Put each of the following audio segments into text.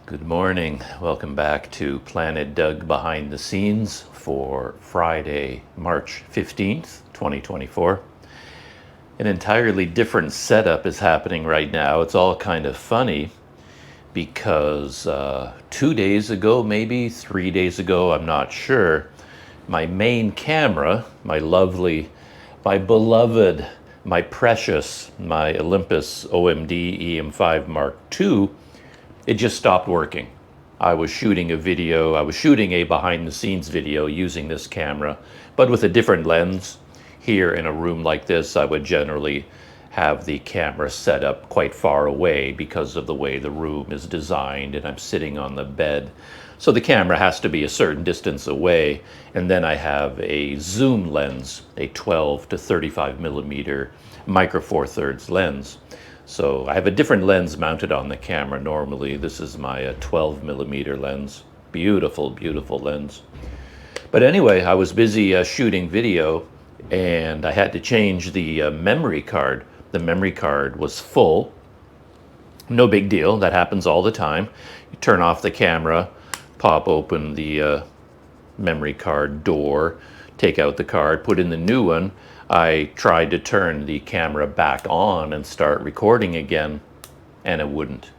Good morning. Welcome back to Planet Doug Behind the Scenes for Friday, March 15th, 2024. An entirely different setup is happening right now. It's all kind of funny because 2 days ago, maybe 3 days ago, I'm not sure, my main camera, my beloved, my precious, my Olympus OMD EM5 Mark II, it just stopped working. I was shooting a behind the scenes video using this camera, but with a different lens. Here in a room like this, I would generally have the camera set up quite far away because of the way the room is designed, and I'm sitting on the bed. So the camera has to be a certain distance away, and then I have a zoom lens, a 12 to 35 millimeter micro four thirds lens. So I have a different lens mounted on the camera normally. This is my 12 millimeter lens. Beautiful, beautiful lens. But anyway, I was busy shooting video, and I had to change the memory card. The memory card was full. No big deal. That happens all the time. You turn off the camera, pop open the memory card door, take out the card, put in the new one. I tried to turn the camera back on and start recording again, and it wouldn't.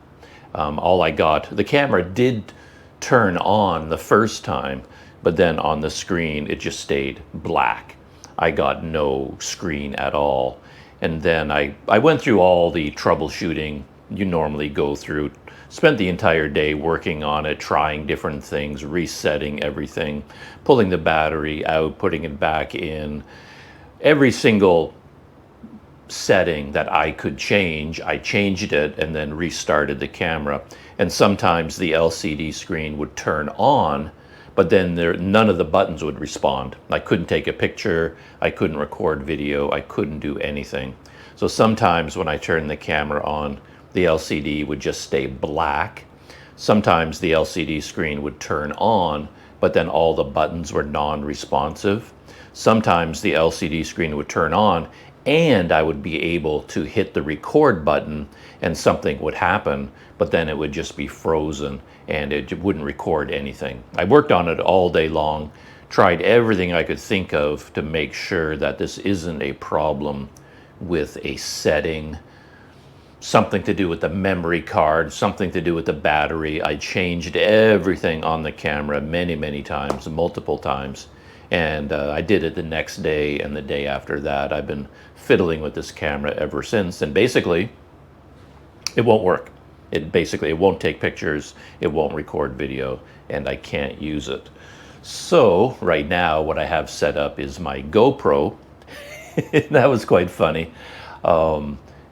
The camera did turn on the first time, but then on the screen it just stayed black. I got no screen at all. And then I went through all the troubleshooting you normally go through, spent the entire day working on it, trying different things, resetting everything, pulling the battery out, putting it back in. Every single setting that I could change, I changed it and then restarted the camera. And sometimes the LCD screen would turn on, but then none of the buttons would respond. I couldn't take a picture, I couldn't record video, I couldn't do anything. So sometimes when I turned the camera on, the LCD would just stay black. Sometimes the LCD screen would turn on, but then all the buttons were non-responsive. Sometimes the LCD screen would turn on and I would be able to hit the record button and something would happen, but then it would just be frozen and it wouldn't record anything. I worked on it all day long, tried everything I could think of to make sure that this isn't a problem with a setting, something to do with the memory card, something to do with the battery. I changed everything on the camera many, many times, multiple times. And I did it the next day and the day after that. I've been fiddling with this camera ever since. And basically, it won't work. It won't take pictures, it won't record video, and I can't use it. So right now, what I have set up is my GoPro. That was quite funny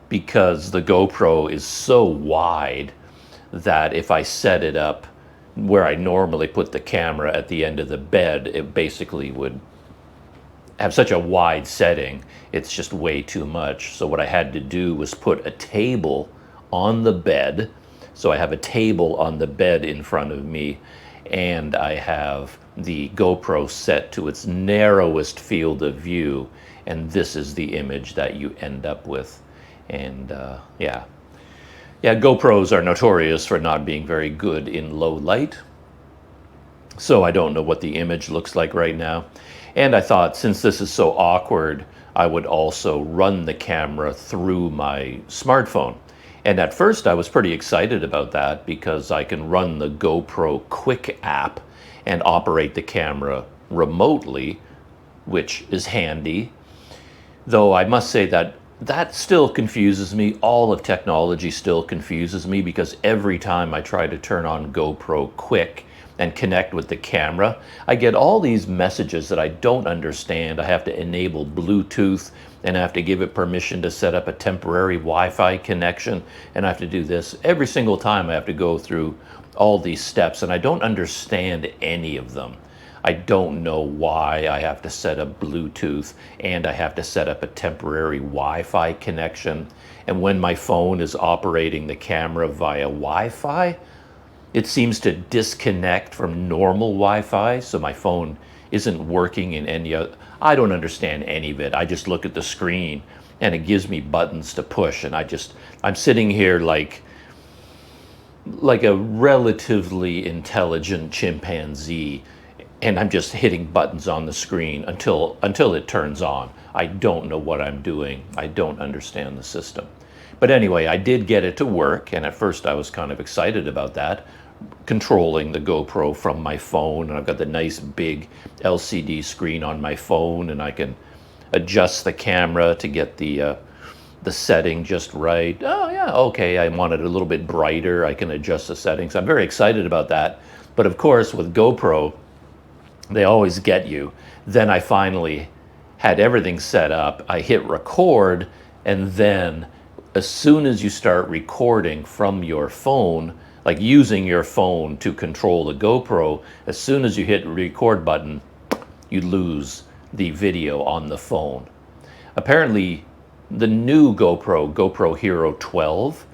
because the GoPro is so wide that if I set it up where I normally put the camera at the end of the bed, it basically would have such a wide setting, it's just way too much. So what I had to do was put a table on the bed. So I have a table on the bed in front of me, and I have the GoPro set to its narrowest field of view, and this is the image that you end up with. And yeah, GoPros are notorious for not being very good in low light. So I don't know what the image looks like right now. And I thought, since this is so awkward, I would also run the camera through my smartphone. And at first I was pretty excited about that because I can run the GoPro Quick app and operate the camera remotely, which is handy. Though I must say that still confuses me. All of technology still confuses me because every time I try to turn on GoPro Quick and connect with the camera, I get all these messages that I don't understand. I have to enable Bluetooth, and I have to give it permission to set up a temporary Wi-Fi connection, and I have to do this. Every single time I have to go through all these steps, and I don't understand any of them. I don't know why I have to set up Bluetooth and I have to set up a temporary Wi-Fi connection. And when my phone is operating the camera via Wi-Fi, it seems to disconnect from normal Wi-Fi, so my phone isn't working in any other. I don't understand any of it. I just look at the screen and it gives me buttons to push, and I'm sitting here like like a relatively intelligent chimpanzee, and I'm just hitting buttons on the screen until it turns on. I don't know what I'm doing. I don't understand the system. But anyway, I did get it to work, and at first I was kind of excited about that, controlling the GoPro from my phone. And I've got the nice big LCD screen on my phone, and I can adjust the camera to get the setting just right. Oh yeah, okay, I want it a little bit brighter. I can adjust the settings. I'm very excited about that. But of course, with GoPro, they always get you. Then I finally had everything set up. I hit record, and then as soon as you start recording from your phone, like using your phone to control the GoPro, as soon as you hit record button, you lose the video on the phone. Apparently, the new GoPro Hero 12,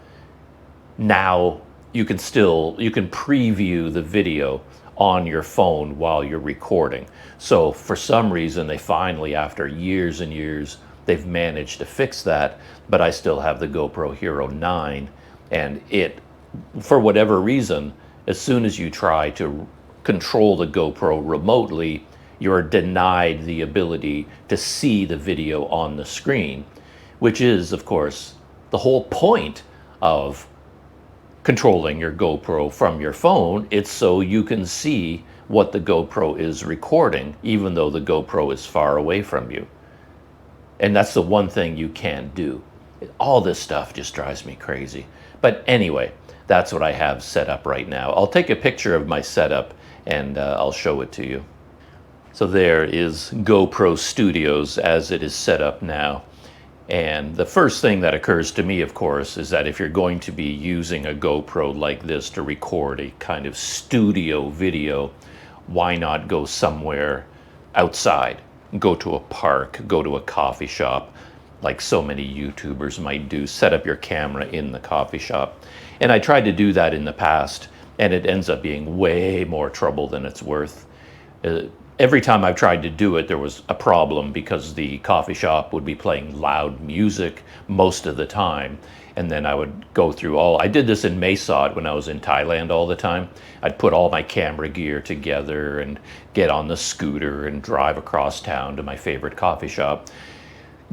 now you can preview the video on your phone while you're recording. So for some reason, they finally, after years and years, they've managed to fix that, but I still have the GoPro Hero 9, and it, for whatever reason, as soon as you try to control the GoPro remotely, you're denied the ability to see the video on the screen, which is, of course, the whole point of controlling your GoPro from your phone. It's so you can see what the GoPro is recording, even though the GoPro is far away from you. And that's the one thing you can't do. All this stuff just drives me crazy. But anyway, that's what I have set up right now. I'll take a picture of my setup and I'll show it to you. So there is GoPro Studios as it is set up now. And the first thing that occurs to me, of course, is that if you're going to be using a GoPro like this to record a kind of studio video, why not go somewhere outside? Go to a park, go to a coffee shop, like so many YouTubers might do. Set up your camera in the coffee shop. And I tried to do that in the past, and it ends up being way more trouble than it's worth. Every time I've tried to do it, there was a problem because the coffee shop would be playing loud music most of the time. And then I would go through I did this in Mae Sot when I was in Thailand all the time. I'd put all my camera gear together and get on the scooter and drive across town to my favorite coffee shop.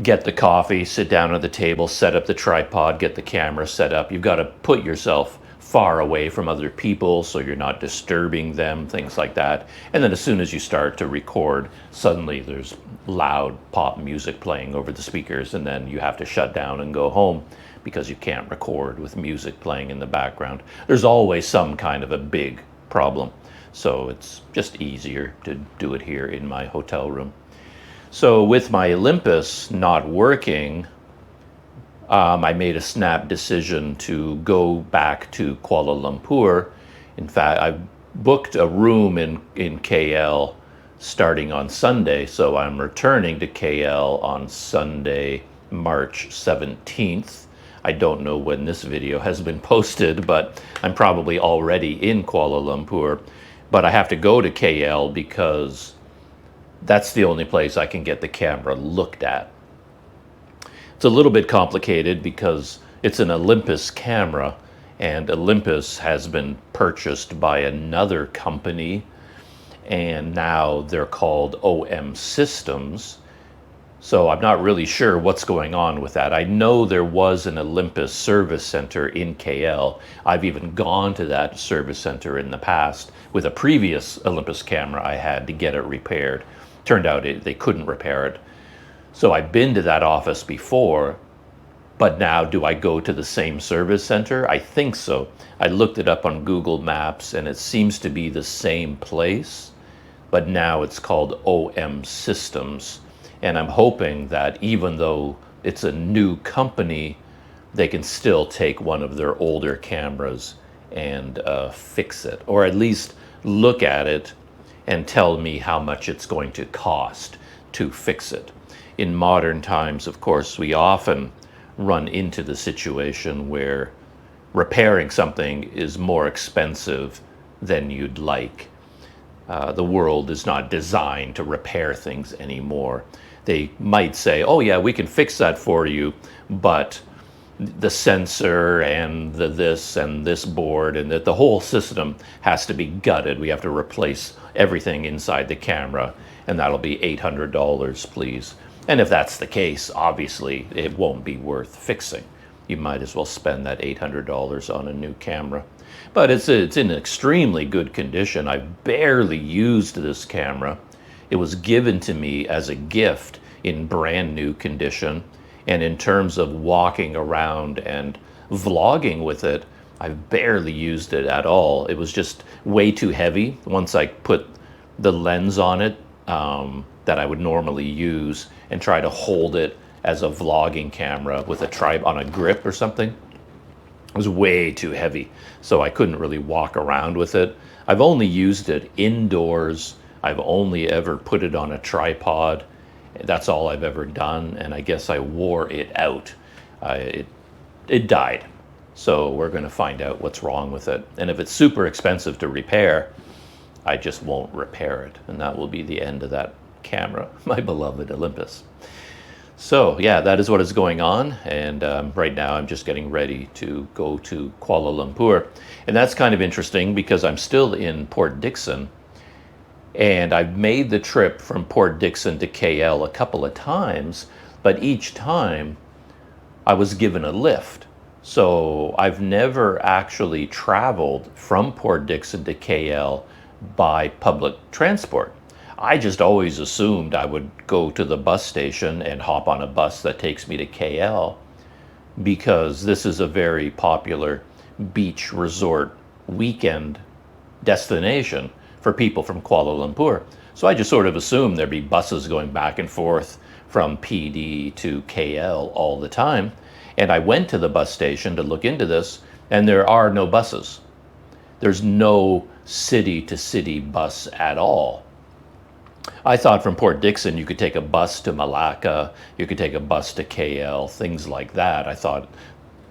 Get the coffee, sit down at the table, set up the tripod, get the camera set up. You've got to put yourself far away from other people so you're not disturbing them, things like that. And then as soon as you start to record, suddenly there's loud pop music playing over the speakers, and then you have to shut down and go home because you can't record with music playing in the background. There's always some kind of a big problem. So it's just easier to do it here in my hotel room. So with my Olympus not working, I made a snap decision to go back to Kuala Lumpur. In fact, I booked a room in KL starting on Sunday, so I'm returning to KL on Sunday, March 17th. I don't know when this video has been posted, but I'm probably already in Kuala Lumpur. But I have to go to KL because that's the only place I can get the camera looked at. It's a little bit complicated because it's an Olympus camera, and Olympus has been purchased by another company, and now they're called OM Systems. So I'm not really sure what's going on with that. I know there was an Olympus service center in KL. I've even gone to that service center in the past with a previous Olympus camera I had to get it repaired. Turned out they couldn't repair it. So I've been to that office before, but now do I go to the same service center? I think so. I looked it up on Google Maps and it seems to be the same place, but now it's called OM Systems. And I'm hoping that even though it's a new company, they can still take one of their older cameras and fix it, or at least look at it and tell me how much it's going to cost to fix it. In modern times, of course, we often run into the situation where repairing something is more expensive than you'd like. The world is not designed to repair things anymore. They might say, oh yeah, we can fix that for you, but the sensor and the this and this board, and that the whole system has to be gutted. We have to replace everything inside the camera, and that'll be $800, please. And if that's the case, obviously it won't be worth fixing. You might as well spend that $800 on a new camera. But it's in extremely good condition. I barely used this camera. It was given to me as a gift in brand new condition. And in terms of walking around and vlogging with it, I've barely used it at all. It was just way too heavy. Once I put the lens on it that I would normally use and try to hold it as a vlogging camera with a tripod on a grip or something, it was way too heavy. So I couldn't really walk around with it. I've only used it indoors. I've only ever put it on a tripod. That's all I've ever done, and I guess I wore it out. It died. So we're going to find out what's wrong with it. And if it's super expensive to repair, I just won't repair it. And that will be the end of that camera, my beloved Olympus. So yeah, that is what is going on. And right now I'm just getting ready to go to Kuala Lumpur. And that's kind of interesting because I'm still in Port Dickson. And I've made the trip from Port Dickson to KL a couple of times, but each time I was given a lift. So I've never actually traveled from Port Dickson to KL by public transport. I just always assumed I would go to the bus station and hop on a bus that takes me to KL, because this is a very popular beach resort weekend destination for people from Kuala Lumpur. So I just sort of assumed there'd be buses going back and forth from PD to KL all the time. And I went to the bus station to look into this, and there are no buses. There's no city-to-city bus at all. I thought from Port Dickson you could take a bus to Malacca, you could take a bus to KL, things like that. I thought,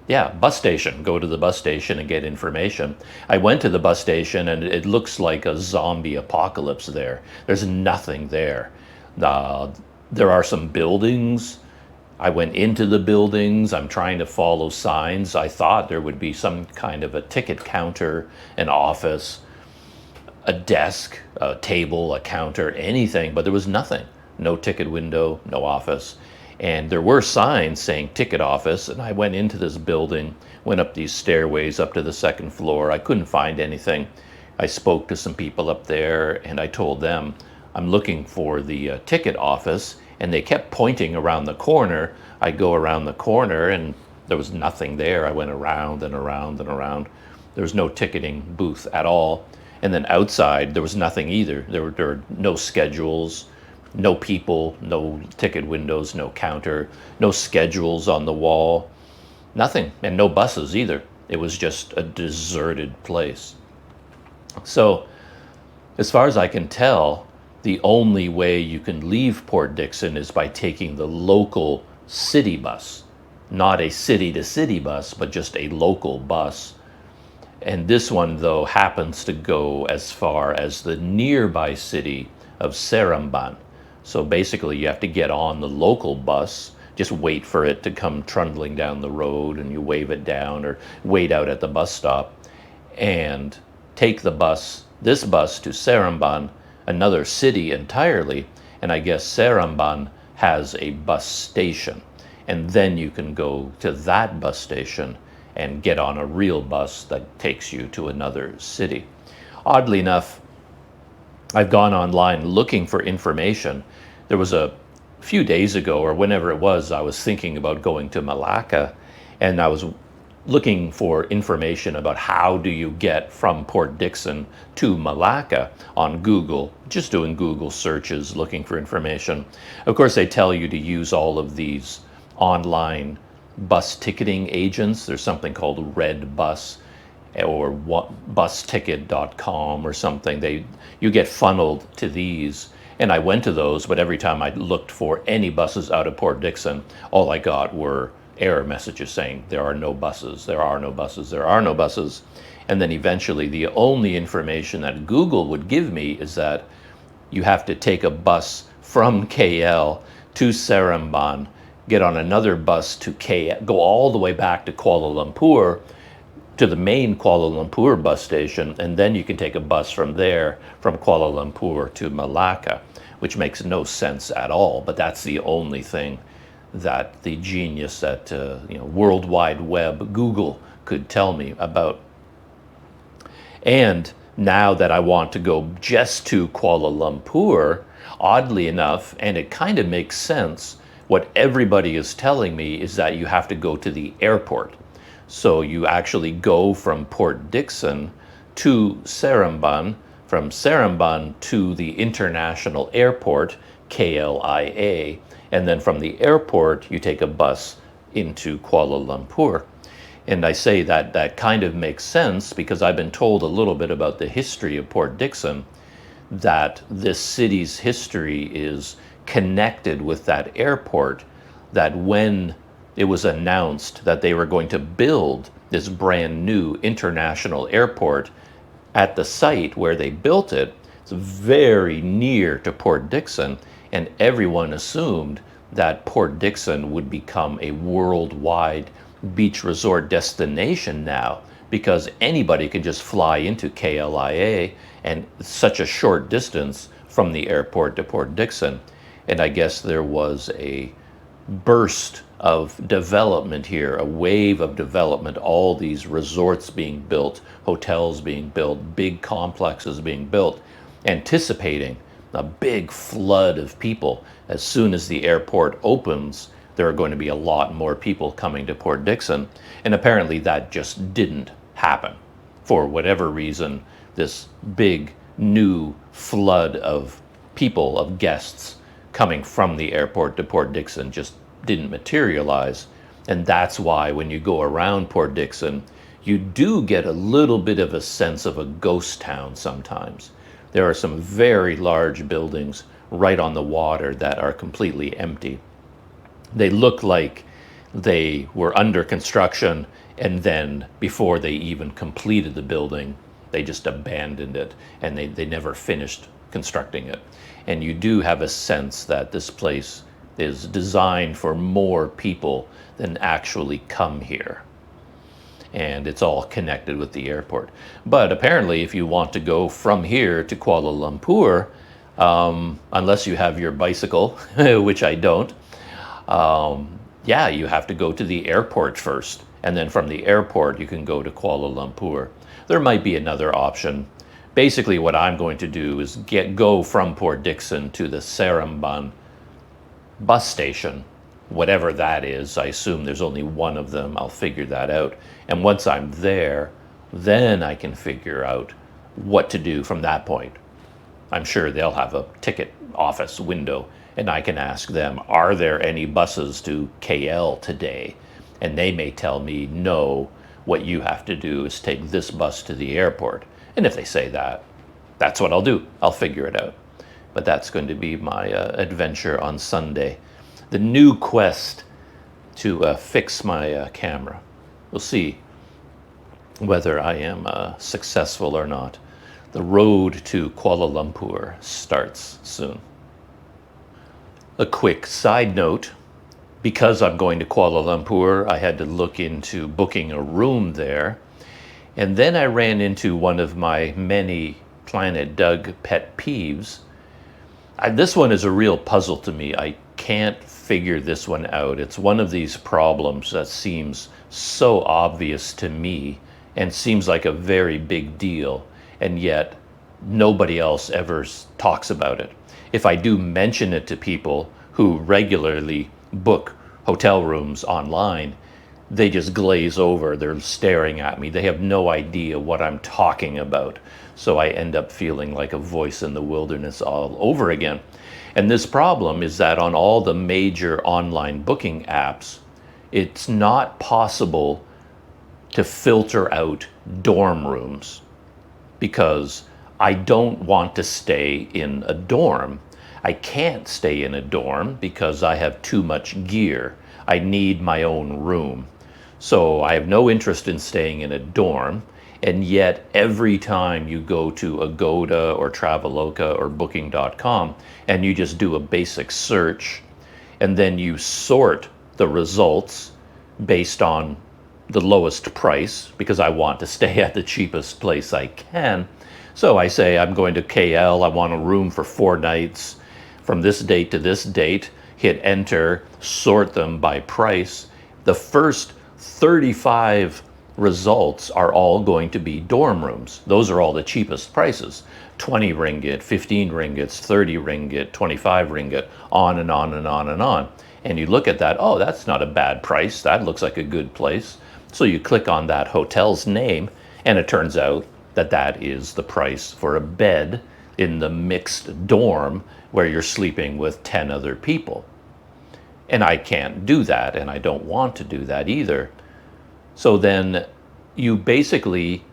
yeah, bus station, go to the bus station and get information. I went to the bus station and it looks like a zombie apocalypse there. There's nothing there. There are some buildings. I went into the buildings. I'm trying to follow signs. I thought there would be some kind of a ticket counter, an office, a desk, a table, a counter, anything, but there was nothing. No ticket window, no office. And there were signs saying ticket office, and I went into this building, went up these stairways up to the second floor. I couldn't find anything. I spoke to some people up there, and I told them, I'm looking for the ticket office, and they kept pointing around the corner. I go around the corner, and there was nothing there. I went around and around and around. There was no ticketing booth at all. And then outside, there was nothing either. There were no schedules, no people, no ticket windows, no counter, no schedules on the wall, nothing, and no buses either. It was just a deserted place. So, as far as I can tell, the only way you can leave Port Dickson is by taking the local city bus, not a city-to-city bus, but just a local bus. And this one, though, happens to go as far as the nearby city of Seremban. So basically, you have to get on the local bus, just wait for it to come trundling down the road, and you wave it down or wait out at the bus stop, and take the bus, this bus, to Seremban, another city entirely. And I guess Seremban has a bus station. And then you can go to that bus station and get on a real bus that takes you to another city. Oddly enough, I've gone online looking for information. There was a few days ago, or whenever it was, I was thinking about going to Malacca, and I was looking for information about how do you get from Port Dickson to Malacca on Google, just doing Google searches, looking for information. Of course, they tell you to use all of these online bus ticketing agents. There's something called Red Bus or busticket.com or something. You get funneled to these, and I went to those, but every time I looked for any buses out of Port Dickson, all I got were error messages saying there are no buses, there are no buses, there are no buses. And then eventually the only information that Google would give me is that you have to take a bus from KL to Seremban, get on another bus to go all the way back to Kuala Lumpur, to the main Kuala Lumpur bus station, and then you can take a bus from there, from Kuala Lumpur to Malacca, which makes no sense at all, but that's the only thing that the genius at World Wide Web, Google, could tell me about. And now that I want to go just to Kuala Lumpur, oddly enough, and it kind of makes sense, what everybody is telling me is that you have to go to the airport. So you actually go from Port Dickson to Seremban, from Seremban to the international airport, KLIA, and then from the airport you take a bus into Kuala Lumpur. And I say that that kind of makes sense because I've been told a little bit about the history of Port Dickson, that this city's history is connected with that airport, that when it was announced that they were going to build this brand new international airport at the site where they built it, it's very near to Port Dickson, and everyone assumed that Port Dickson would become a worldwide beach resort destination now, because anybody can just fly into KLIA, and it's such a short distance from the airport to Port Dickson. And I guess there was a burst of development here, a wave of development, all these resorts being built, hotels being built, big complexes being built, anticipating a big flood of people. As soon as the airport opens, there are going to be a lot more people coming to Port Dickson. And apparently that just didn't happen. For whatever reason, this big new flood of people, of guests coming from the airport to Port Dickson just didn't materialize. And that's why when you go around Port Dickson, you do get a little bit of a sense of a ghost town sometimes. There are some very large buildings right on the water that are completely empty. They look like they were under construction, and then before they even completed the building, they just abandoned it, and they never finished constructing it. And you do have a sense that this place is designed for more people than actually come here. And it's all connected with the airport. But apparently, if you want to go from here to Kuala Lumpur, unless you have your bicycle, which I don't, yeah, you have to go to the airport first. And then from the airport, you can go to Kuala Lumpur. There might be another option. Basically, what I'm going to do is go from Port Dickson to the Seremban bus station, whatever that is. I assume there's only one of them. I'll figure that out. And once I'm there, then I can figure out what to do from that point. I'm sure they'll have a ticket office window, and I can ask them, are there any buses to KL today? And they may tell me, no, what you have to do is take this bus to the airport. And if they say that, that's what I'll do. I'll figure it out. But that's going to be my adventure on Sunday. The new quest to fix my camera. We'll see whether I am successful or not. The road to Kuala Lumpur starts soon. A quick side note, because I'm going to Kuala Lumpur, I had to look into booking a room there. And then I ran into one of my many Planet Doug pet peeves. This one is a real puzzle to me. I can't figure this one out. It's one of these problems that seems so obvious to me and seems like a very big deal, and yet nobody else ever talks about it. If I do mention it to people who regularly book hotel rooms online, they just glaze over. They're staring at me. They have no idea what I'm talking about. So I end up feeling like a voice in the wilderness all over again. And this problem is that on all the major online booking apps, it's not possible to filter out dorm rooms, because I don't want to stay in a dorm. I can't stay in a dorm because I have too much gear. I need my own room. So I have no interest in staying in a dorm. And yet every time you go to Agoda or Traveloka or Booking.com and you just do a basic search, and then you sort the results based on the lowest price because I want to stay at the cheapest place I can. So I say I'm going to KL, I want a room for 4 nights from this date to this date, hit enter, sort them by price. The first 35 results are all going to be dorm rooms. Those are all the cheapest prices. 20 ringgit, 15 ringgits, 30 ringgit, 25 ringgit, on and on and on and on. And you look at that, oh, that's not a bad price. That looks like a good place. So you click on that hotel's name, and it turns out that that is the price for a bed in the mixed dorm where you're sleeping with 10 other people. And I can't do that, and I don't want to do that either. So then you basically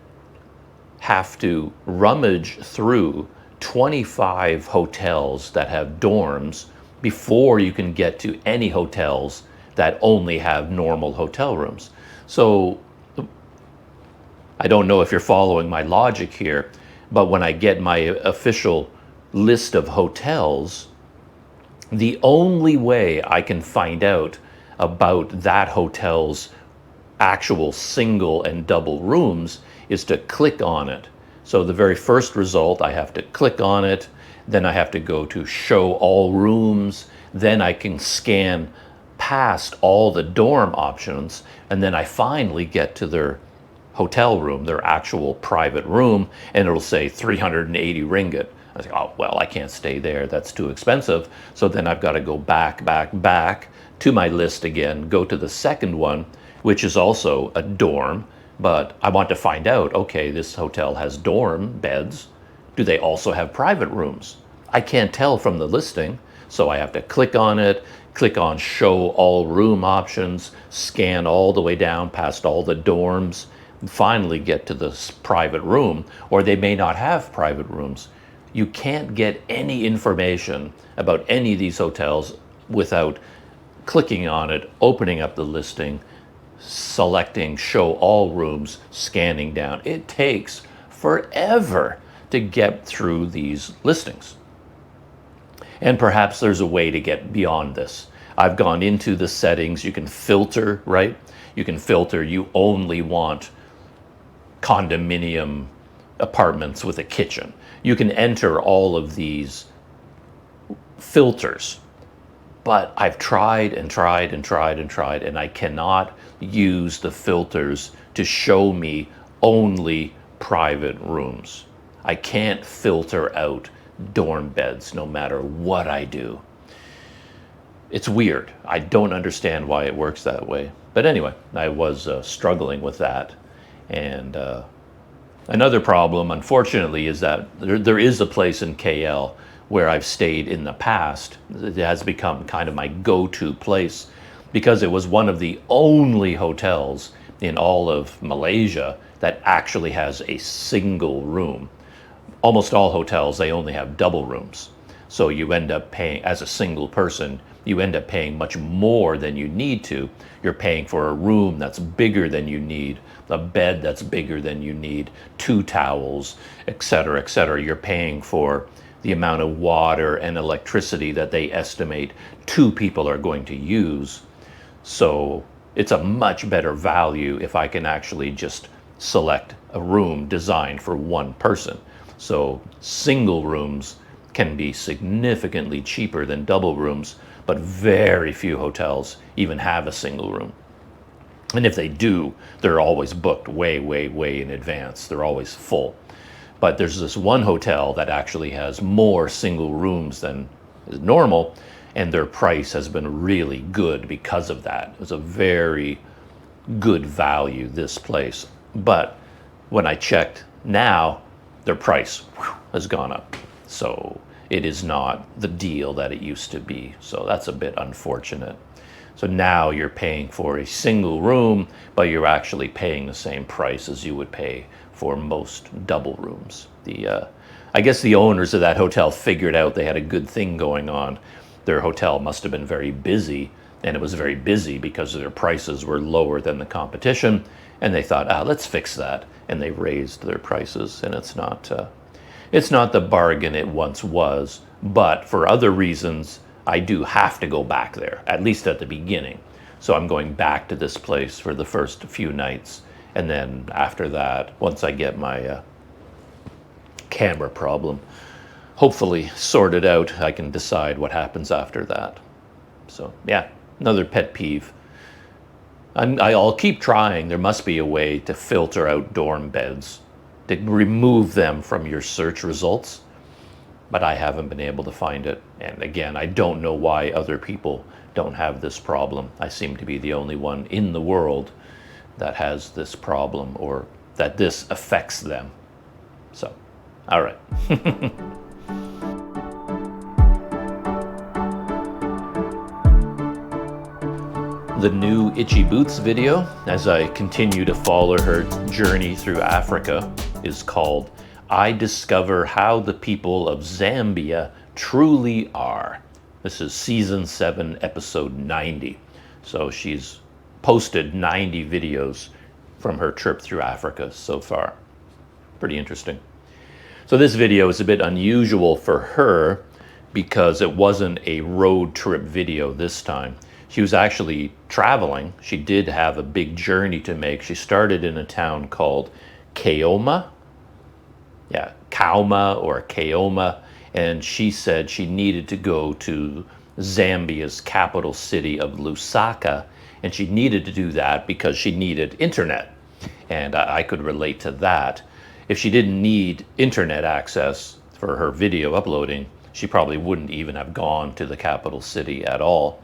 have to rummage through 25 hotels that have dorms before you can get to any hotels that only have normal hotel rooms. So I don't know if you're following my logic here, but when I get my official list of hotels, the only way I can find out about that hotel's actual single and double rooms is to click on it. So the very first result, I have to click on it, then I have to go to show all rooms, then I can scan past all the dorm options, and then I finally get to their hotel room, their actual private room, and it'll say 380 ringgit. I say, oh, well, I can't stay there. That's too expensive. So then I've got to go back to my list again, go to the second one, which is also a dorm, but I want to find out, okay, this hotel has dorm beds. Do they also have private rooms? I can't tell from the listing, so I have to click on it, click on show all room options, scan all the way down past all the dorms, and finally get to this private room, or they may not have private rooms. You can't get any information about any of these hotels without clicking on it, opening up the listing, selecting show all rooms, scanning down. It takes forever to get through these listings. And perhaps there's a way to get beyond this. I've gone into the settings. You can filter, right? You can filter, you only want condominium apartments with a kitchen. You can enter all of these filters. But I've tried and tried and tried and tried, and I cannot use the filters to show me only private rooms. I can't filter out dorm beds no matter what I do. It's weird. I don't understand why it works that way. But anyway, I was struggling with that. And another problem, unfortunately, is that there is a place in KL where I've stayed in the past. It has become kind of my go-to place because it was one of the only hotels in all of Malaysia that actually has a single room. Almost all hotels, they only have double rooms. So you end up paying, as a single person, you end up paying much more than you need to. You're paying for a room that's bigger than you need, a bed that's bigger than you need, 2 towels, etc., etc. You're paying for the amount of water and electricity that they estimate 2 people are going to use. So it's a much better value if I can actually just select a room designed for 1 person. So single rooms can be significantly cheaper than double rooms, but very few hotels even have a single room. And if they do, they're always booked way, way, way in advance. They're always full. But there's this one hotel that actually has more single rooms than is normal, and their price has been really good because of that. It's a very good value, this place. But when I checked now, their price has gone up. So it is not the deal that it used to be. So that's a bit unfortunate. So now you're paying for a single room, but you're actually paying the same price as you would pay for most double rooms. I guess the owners of that hotel figured out they had a good thing going on. Their hotel must have been very busy, and it was very busy because their prices were lower than the competition, and they thought, let's fix that, and they raised their prices, and it's not the bargain it once was, but for other reasons, I do have to go back there, at least at the beginning. So I'm going back to this place for the first few nights. And then after that, once I get my camera problem hopefully sorted out, I can decide what happens after that. So yeah, another pet peeve. I'll keep trying. There must be a way to filter out dorm beds, to remove them from your search results, but I haven't been able to find it. And again, I don't know why other people don't have this problem. I seem to be the only one in the world that has this problem, or that this affects them. So, all right. The new Itchy Boots video, as I continue to follow her journey through Africa, is called I Discover How the People of Zambia Truly Are. This is season 7, episode 90. So she's posted 90 videos from her trip through Africa so far. Pretty interesting. So this video is a bit unusual for her because it wasn't a road trip video this time. She was actually traveling. She did have a big journey to make. She started in a town called Kaoma. Yeah, Kauma or Kaoma. And she said she needed to go to Zambia's capital city of Lusaka. And she needed to do that because she needed internet. And I could relate to that. If she didn't need internet access for her video uploading, she probably wouldn't even have gone to the capital city at all.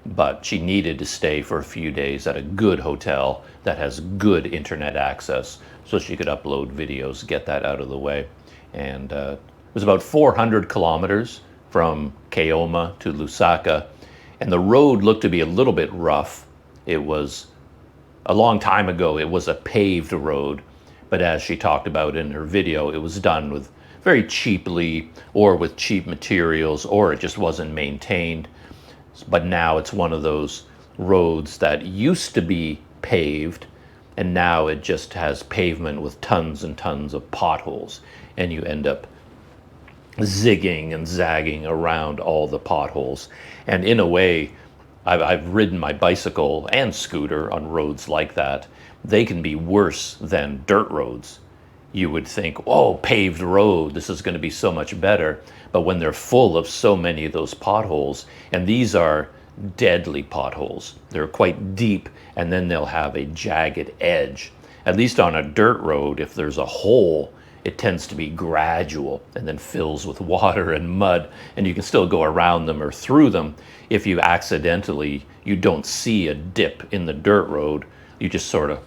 But she needed to stay for a few days at a good hotel that has good internet access so she could upload videos, get that out of the way. And it was about 400 kilometers from Kaoma to Lusaka, and the road looked to be a little bit rough. It was, a long time ago, it was a paved road, but as she talked about in her video, it was done with very cheaply or with cheap materials, or it just wasn't maintained. But now it's one of those roads that used to be paved, and now it just has pavement with tons and tons of potholes, and you end up zigging and zagging around all the potholes. And in a way, I've ridden my bicycle and scooter on roads like that. They can be worse than dirt roads. You would think, oh, paved road, this is going to be so much better. But when they're full of so many of those potholes, and these are deadly potholes, they're quite deep, and then they'll have a jagged edge. At least on a dirt road, if there's a hole, it tends to be gradual and then fills with water and mud, and you can still go around them or through them. If you accidentally, you don't see a dip in the dirt road, you just sort of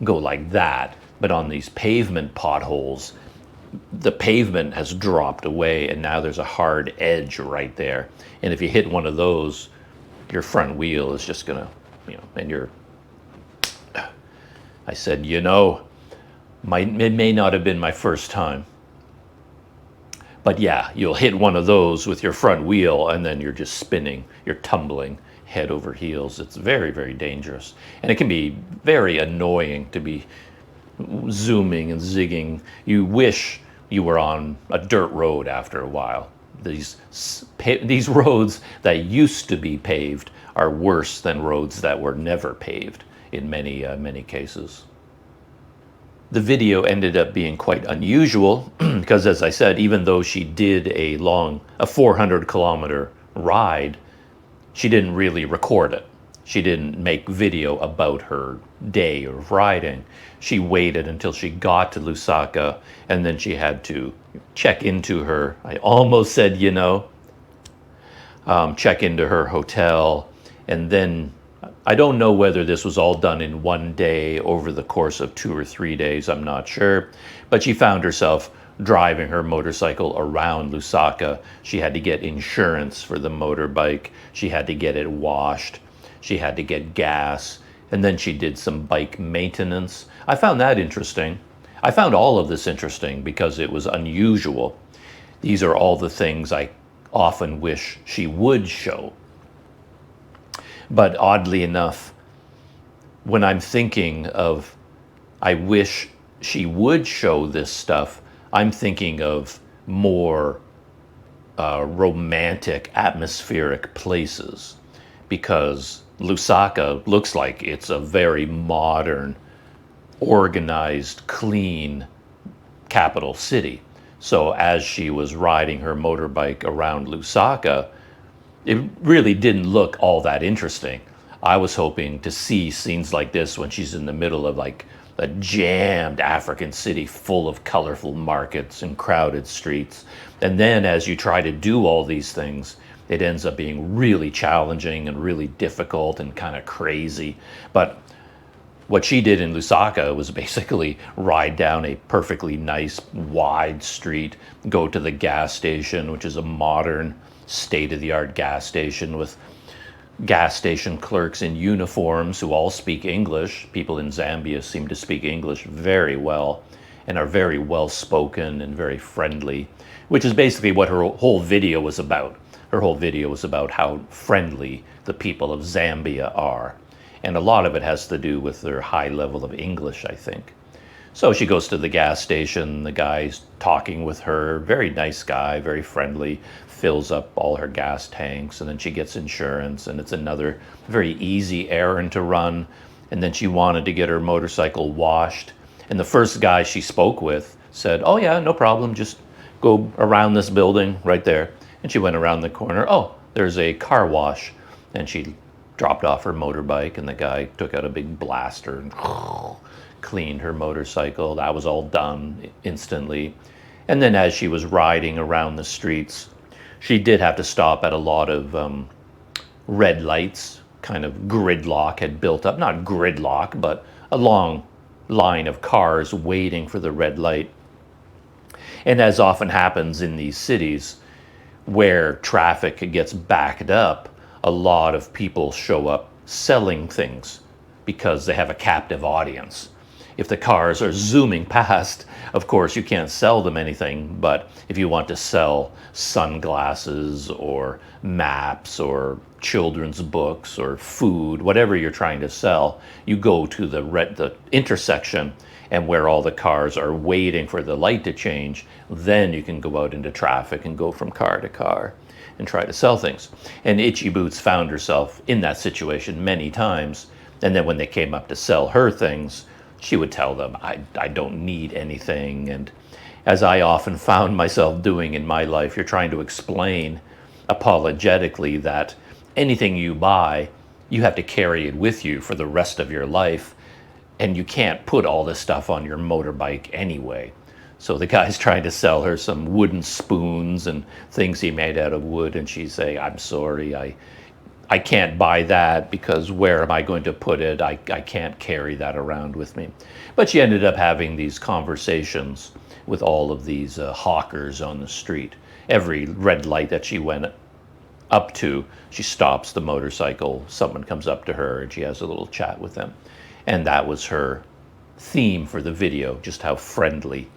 go like that. But on these pavement potholes, the pavement has dropped away and now there's a hard edge right there. And if you hit one of those, your front wheel is just gonna, and I said, it may not have been my first time. But yeah, you'll hit one of those with your front wheel and then you're just spinning, you're tumbling head over heels. It's very, very dangerous. And it can be very annoying to be zooming and zigging. You wish you were on a dirt road after a while. These roads that used to be paved are worse than roads that were never paved in many cases. The video ended up being quite unusual because, as I said, even though she did a 400-kilometer ride, she didn't really record it. She didn't make video about her day of riding. She waited until she got to Lusaka, and then she had to check into her, I almost said, check into her hotel. And then I don't know whether this was all done in one day over the course of 2 or 3 days, I'm not sure. But she found herself driving her motorcycle around Lusaka. She had to get insurance for the motorbike. She had to get it washed. She had to get gas, and then she did some bike maintenance. I found that interesting. I found all of this interesting because it was unusual. These are all the things I often wish she would show. But oddly enough, when I'm thinking of, I wish she would show this stuff, I'm thinking of more romantic, atmospheric places, because Lusaka looks like it's a very modern, organized, clean capital city. So as she was riding her motorbike around Lusaka, it really didn't look all that interesting. I was hoping to see scenes like this when she's in the middle of like a jammed African city full of colorful markets and crowded streets. And then as you try to do all these things, it ends up being really challenging and really difficult and kind of crazy. But what she did in Lusaka was basically ride down a perfectly nice wide street, go to the gas station, which is a modern state-of-the-art gas station with gas station clerks in uniforms who all speak English. People in Zambia seem to speak English very well and are very well spoken and very friendly, which is basically what her whole video was about. Her whole video was about how friendly the people of Zambia are. And a lot of it has to do with their high level of English, I think. So she goes to the gas station, the guy's talking with her, very nice guy, very friendly, fills up all her gas tanks, and then she gets insurance, and it's another very easy errand to run. And then she wanted to get her motorcycle washed. And the first guy she spoke with said, "Oh yeah, no problem, just go around this building right there." And she went around the corner. "Oh, there's a car wash." And she dropped off her motorbike, and the guy took out a big blaster and cleaned her motorcycle. That was all done instantly. And then as she was riding around the streets, she did have to stop at a lot of red lights. Kind of gridlock had built up, not gridlock, but a long line of cars waiting for the red light. And as often happens in these cities where traffic gets backed up, a lot of people show up selling things because they have a captive audience. If the cars are zooming past, of course, you can't sell them anything. But if you want to sell sunglasses or maps or children's books or food, whatever you're trying to sell, you go to the intersection, and where all the cars are waiting for the light to change, then you can go out into traffic and go from car to car and try to sell things. And Itchy Boots found herself in that situation many times. And then when they came up to sell her things, she would tell them, I don't need anything. And as I often found myself doing in my life, you're trying to explain apologetically that anything you buy, you have to carry it with you for the rest of your life. And you can't put all this stuff on your motorbike anyway. So the guy's trying to sell her some wooden spoons and things he made out of wood. And she's saying, "I'm sorry, I can't buy that because where am I going to put it? I can't carry that around with me." But she ended up having these conversations with all of these hawkers on the street. Every red light that she went up to, she stops the motorcycle. Someone comes up to her and she has a little chat with them. And that was her theme for the video, just how friendly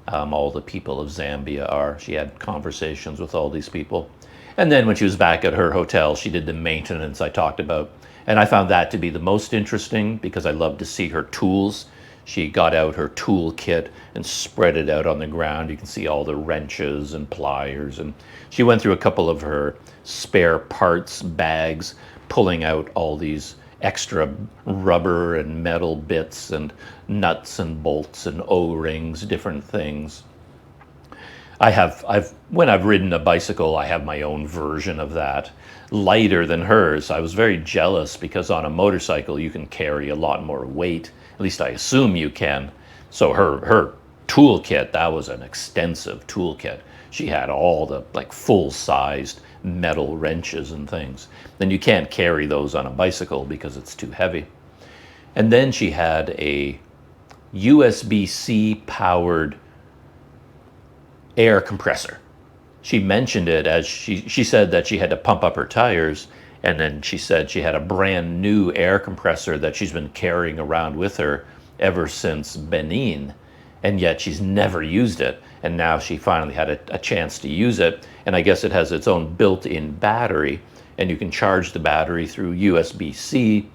all the people of Zambia are. She had conversations with all these people. And then when she was back at her hotel, she did the maintenance I talked about. And I found that to be the most interesting because I love to see her tools. She got out her tool kit and spread it out on the ground. You can see all the wrenches and pliers. And she went through a couple of her spare parts bags, pulling out all these extra rubber and metal bits and nuts and bolts and O-rings, different things. When I've ridden a bicycle, I have my own version of that, lighter than hers. I was very jealous because on a motorcycle you can carry a lot more weight. At least I assume you can. So her toolkit, that was an extensive toolkit. She had all the like full-sized metal wrenches and things. Then you can't carry those on a bicycle because it's too heavy. And then she had a USB-C powered air compressor. She mentioned it as she said that she had to pump up her tires, and then she said she had a brand new air compressor that she's been carrying around with her ever since Benin, and yet she's never used it. And now she finally had a chance to use it, and I guess it has its own built-in battery, and you can charge the battery through USB-C,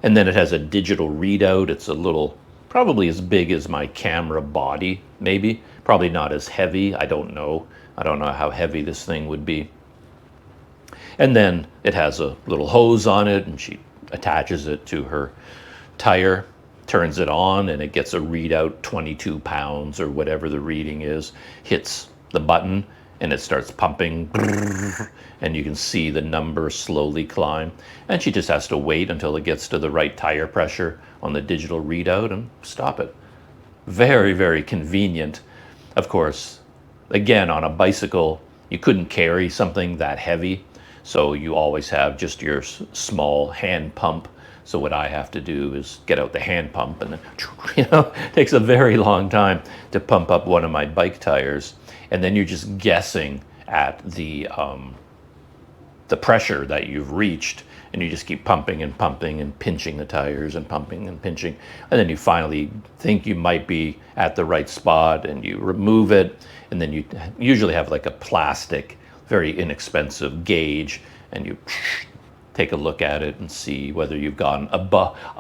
and then it has a digital readout. It's a little, probably as big as my camera body, maybe. Probably not as heavy, I don't know. I don't know how heavy this thing would be. And then it has a little hose on it, and she attaches it to her tire, turns it on, and it gets a readout, 22 pounds or whatever the reading is, hits the button, and it starts pumping, and you can see the number slowly climb. And she just has to wait until it gets to the right tire pressure on the digital readout and stop it. Very, very convenient. Of course, again, on a bicycle, you couldn't carry something that heavy, so you always have just your small hand pump. So what I have to do is get out the hand pump, and then, it takes a very long time to pump up one of my bike tires. And then you're just guessing at the pressure that you've reached, and you just keep pumping and pumping and pinching the tires and pumping and pinching. And then you finally think you might be at the right spot, and you remove it. And then you usually have like a plastic, very inexpensive gauge, and you take a look at it and see whether you've gone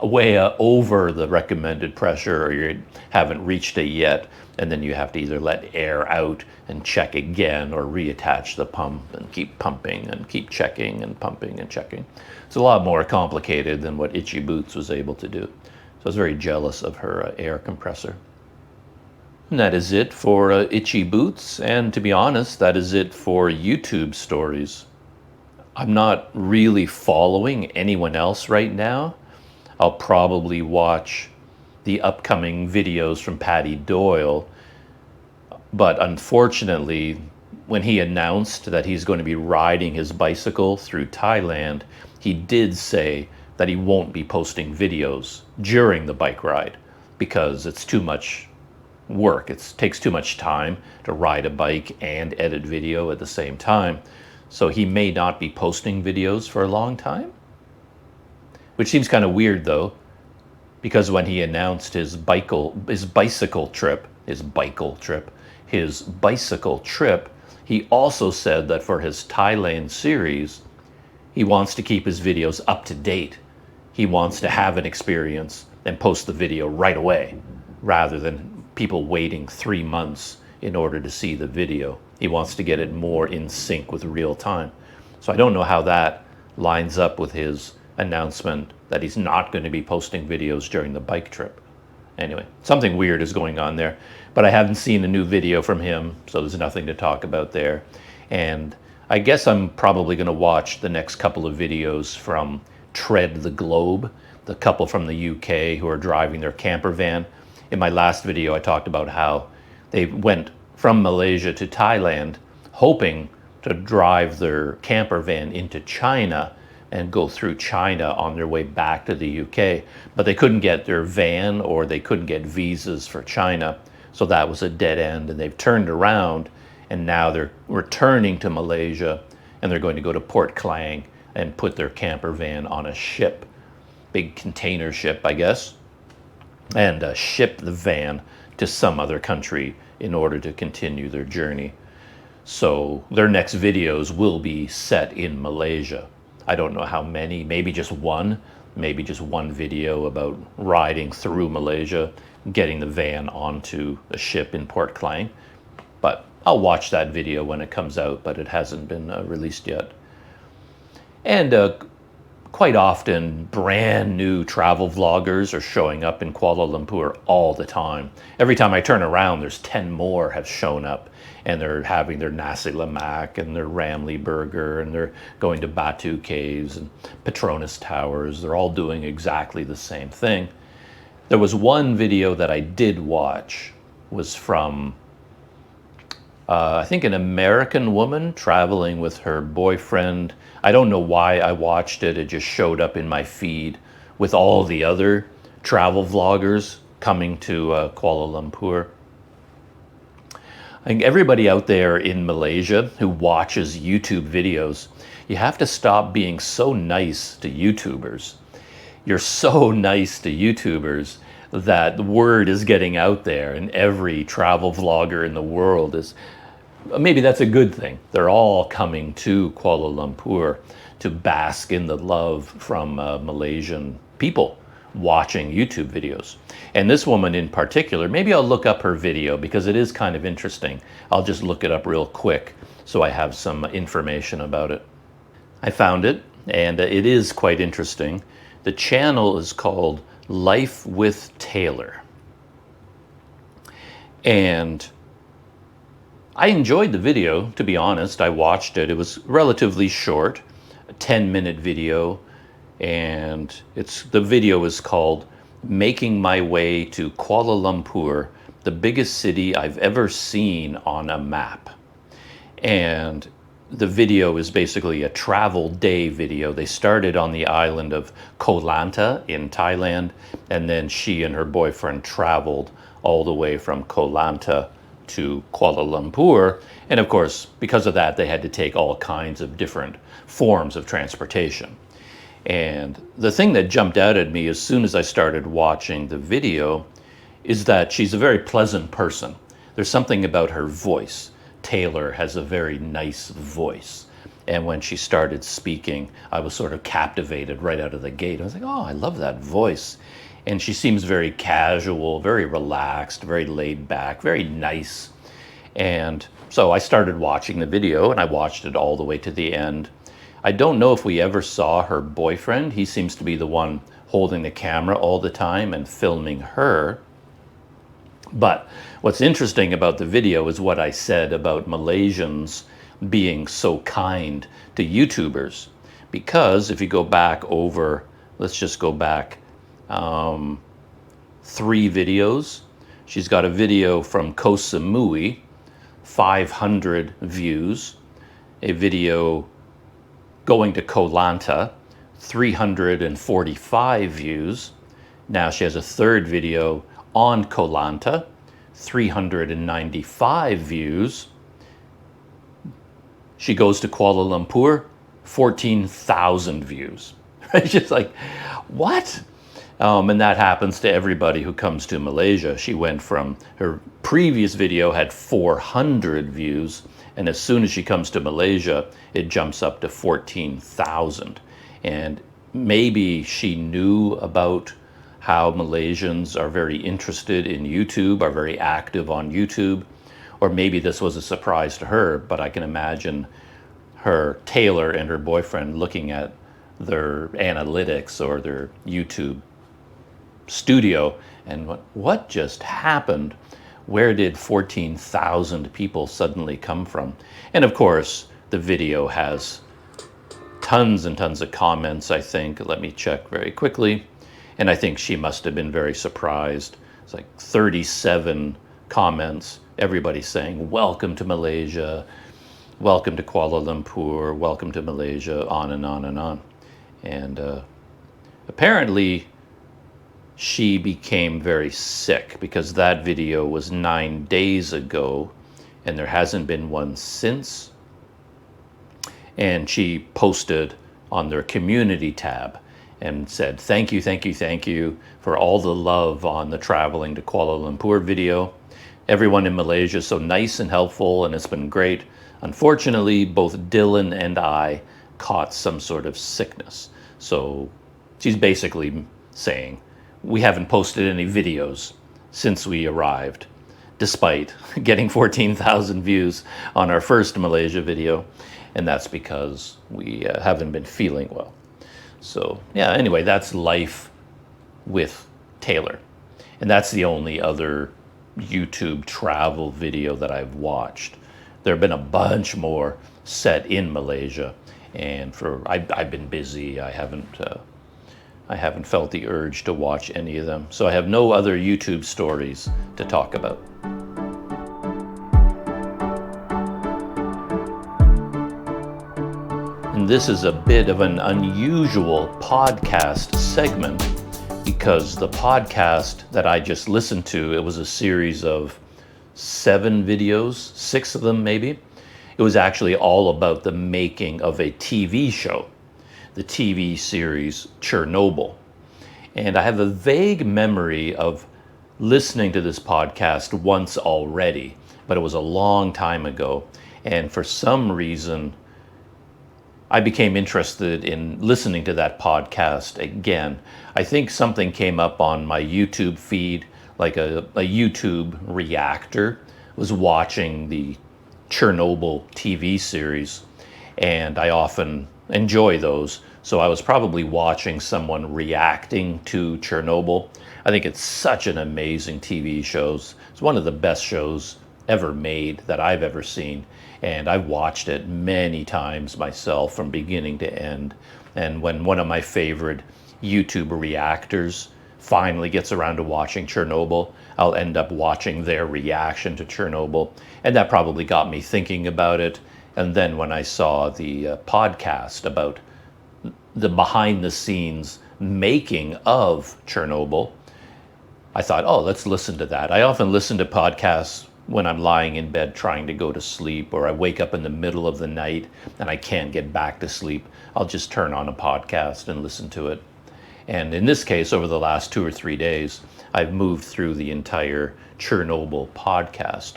way over the recommended pressure, or you haven't reached it yet. And then you have to either let air out and check again, or reattach the pump and keep pumping and keep checking and pumping and checking. It's a lot more complicated than what Itchy Boots was able to do. So I was very jealous of her air compressor. And that is it for Itchy Boots. And to be honest, that is it for YouTube stories. I'm not really following anyone else right now. I'll probably watch the upcoming videos from Paddy Doyle. But unfortunately, when he announced that he's going to be riding his bicycle through Thailand, he did say that he won't be posting videos during the bike ride because it's too much work. It takes too much time to ride a bike and edit video at the same time. So he may not be posting videos for a long time, which seems kind of weird though, because when he announced his bicycle trip, he also said that for his Thailand series, he wants to keep his videos up to date. He wants to have an experience and post the video right away, rather than people waiting 3 months in order to see the video. He wants to get it more in sync with real time. So I don't know how that lines up with his announcement that he's not going to be posting videos during the bike trip. Anyway, something weird is going on there, but I haven't seen a new video from him, so there's nothing to talk about there. And I guess I'm probably going to watch the next couple of videos from Tread the Globe, the couple from the UK who are driving their camper van. In my last video, I talked about how they went from Malaysia to Thailand, hoping to drive their camper van into China and go through China on their way back to the UK. But they couldn't get their van, or they couldn't get visas for China. So that was a dead end, and they've turned around, and now they're returning to Malaysia, and they're going to go to Port Klang and put their camper van on a ship, big container ship, I guess, and ship the van to some other country in order to continue their journey. So their next videos will be set in Malaysia. I don't know how many, maybe just one video about riding through Malaysia, getting the van onto a ship in Port Klang. But I'll watch that video when it comes out, but it hasn't been released yet. And quite often, brand new travel vloggers are showing up in Kuala Lumpur all the time. Every time I turn around, there's 10 more have shown up, and they're having their nasi lemak and their ramly burger, and they're going to Batu Caves and Petronas Towers. They're all doing exactly the same thing. There was one video that I did watch, was from I think an American woman traveling with her boyfriend. I don't know why I watched it. It just showed up in my feed with all the other travel vloggers coming to Kuala Lumpur. I think everybody out there in Malaysia who watches YouTube videos, you have to stop being so nice to YouTubers. You're so nice to YouTubers that the word is getting out there, and every travel vlogger in the world is, maybe that's a good thing. They're all coming to Kuala Lumpur to bask in the love from Malaysian people watching YouTube videos. And this woman in particular, maybe I'll look up her video because it is kind of interesting. I'll just look it up real quick so I have some information about it. I found it, and it is quite interesting. The channel is called Life with Taylor. And I enjoyed the video, to be honest. I watched it. It was relatively short, a 10-minute video. And the video is called Making My Way to Kuala Lumpur, the biggest city I've ever seen on a map. And the video is basically a travel day video. They started on the island of Koh Lanta in Thailand, and then she and her boyfriend traveled all the way from Koh Lanta to Kuala Lumpur. And of course, because of that, they had to take all kinds of different forms of transportation. And the thing that jumped out at me as soon as I started watching the video is that she's a very pleasant person. There's something about her voice. Taylor has a very nice voice. And when she started speaking, I was sort of captivated right out of the gate. I was like, oh, I love that voice. And she seems very casual, very relaxed, very laid back, very nice. And so I started watching the video, and I watched it all the way to the end. I don't know if we ever saw her boyfriend. He seems to be the one holding the camera all the time and filming her. But what's interesting about the video is what I said about Malaysians being so kind to YouTubers. Because if you go back over, let's just go back 3 videos. She's got a video from Koh Samui, 500 views. A video going to Koh Lanta, 345 views. Now she has a third video on Koh Lanta, 395 views. She goes to Kuala Lumpur, 14,000 views. It's just like, what? And that happens to everybody who comes to Malaysia. She went from, her previous video had 400 views, and as soon as she comes to Malaysia, it jumps up to 14,000. And maybe she knew about how Malaysians are very interested in YouTube, are very active on YouTube, or maybe this was a surprise to her, but I can imagine her, Taylor, and her boyfriend looking at their analytics or their YouTube studio and what just happened? Where did 14,000 people suddenly come from? And of course, the video has tons and tons of comments, I think. Let me check very quickly. And I think she must have been very surprised. It's like 37 comments, everybody saying, welcome to Malaysia, welcome to Kuala Lumpur, welcome to Malaysia, on and on and on. And apparently, she became very sick because that video was 9 days ago and there hasn't been one since. And she posted on their community tab and said, thank you, thank you, thank you for all the love on the traveling to Kuala Lumpur video. Everyone in Malaysia is so nice and helpful, and it's been great. Unfortunately, both Dylan and I caught some sort of sickness. So she's basically saying, we haven't posted any videos since we arrived, despite getting 14,000 views on our first Malaysia video. And that's because we haven't been feeling well. So yeah, anyway, that's life with Taylor. And that's the only other YouTube travel video that I've watched. There have been a bunch more set in Malaysia. And I've been busy. I haven't felt the urge to watch any of them. So I have no other YouTube stories to talk about. And this is a bit of an unusual podcast segment because the podcast that I just listened to, it was a series of 7 videos, 6 of them maybe. It was actually all about the making of a TV show, the TV series Chernobyl. And I have a vague memory of listening to this podcast once already, but it was a long time ago. And for some reason, I became interested in listening to that podcast again. I think something came up on my YouTube feed, like a YouTube reactor was watching the Chernobyl TV series, and I often enjoy those. So I was probably watching someone reacting to Chernobyl. I think it's such an amazing TV show. It's one of the best shows ever made that I've ever seen. And I've watched it many times myself from beginning to end. And when one of my favorite YouTube reactors finally gets around to watching Chernobyl, I'll end up watching their reaction to Chernobyl. And that probably got me thinking about it. And then when I saw the podcast about the behind the scenes making of Chernobyl, I thought, oh, let's listen to that. I often listen to podcasts when I'm lying in bed trying to go to sleep, or I wake up in the middle of the night and I can't get back to sleep. I'll just turn on a podcast and listen to it. And in this case, over the last 2 or 3 days, I've moved through the entire Chernobyl podcast.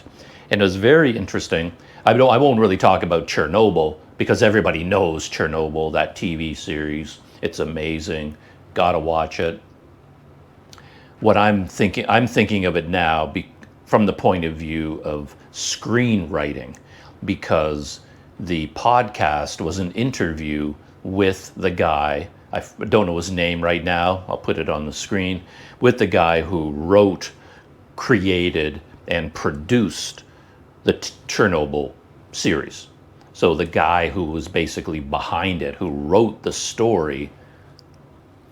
And it was very interesting. I won't really talk about Chernobyl because everybody knows Chernobyl, that TV series. It's amazing. Gotta watch it. What I'm thinking of it now from the point of view of screenwriting, because the podcast was an interview with the guy, I don't know his name right now, I'll put it on the screen, with the guy who wrote, created, and produced the Chernobyl series. So the guy who was basically behind it, who wrote the story,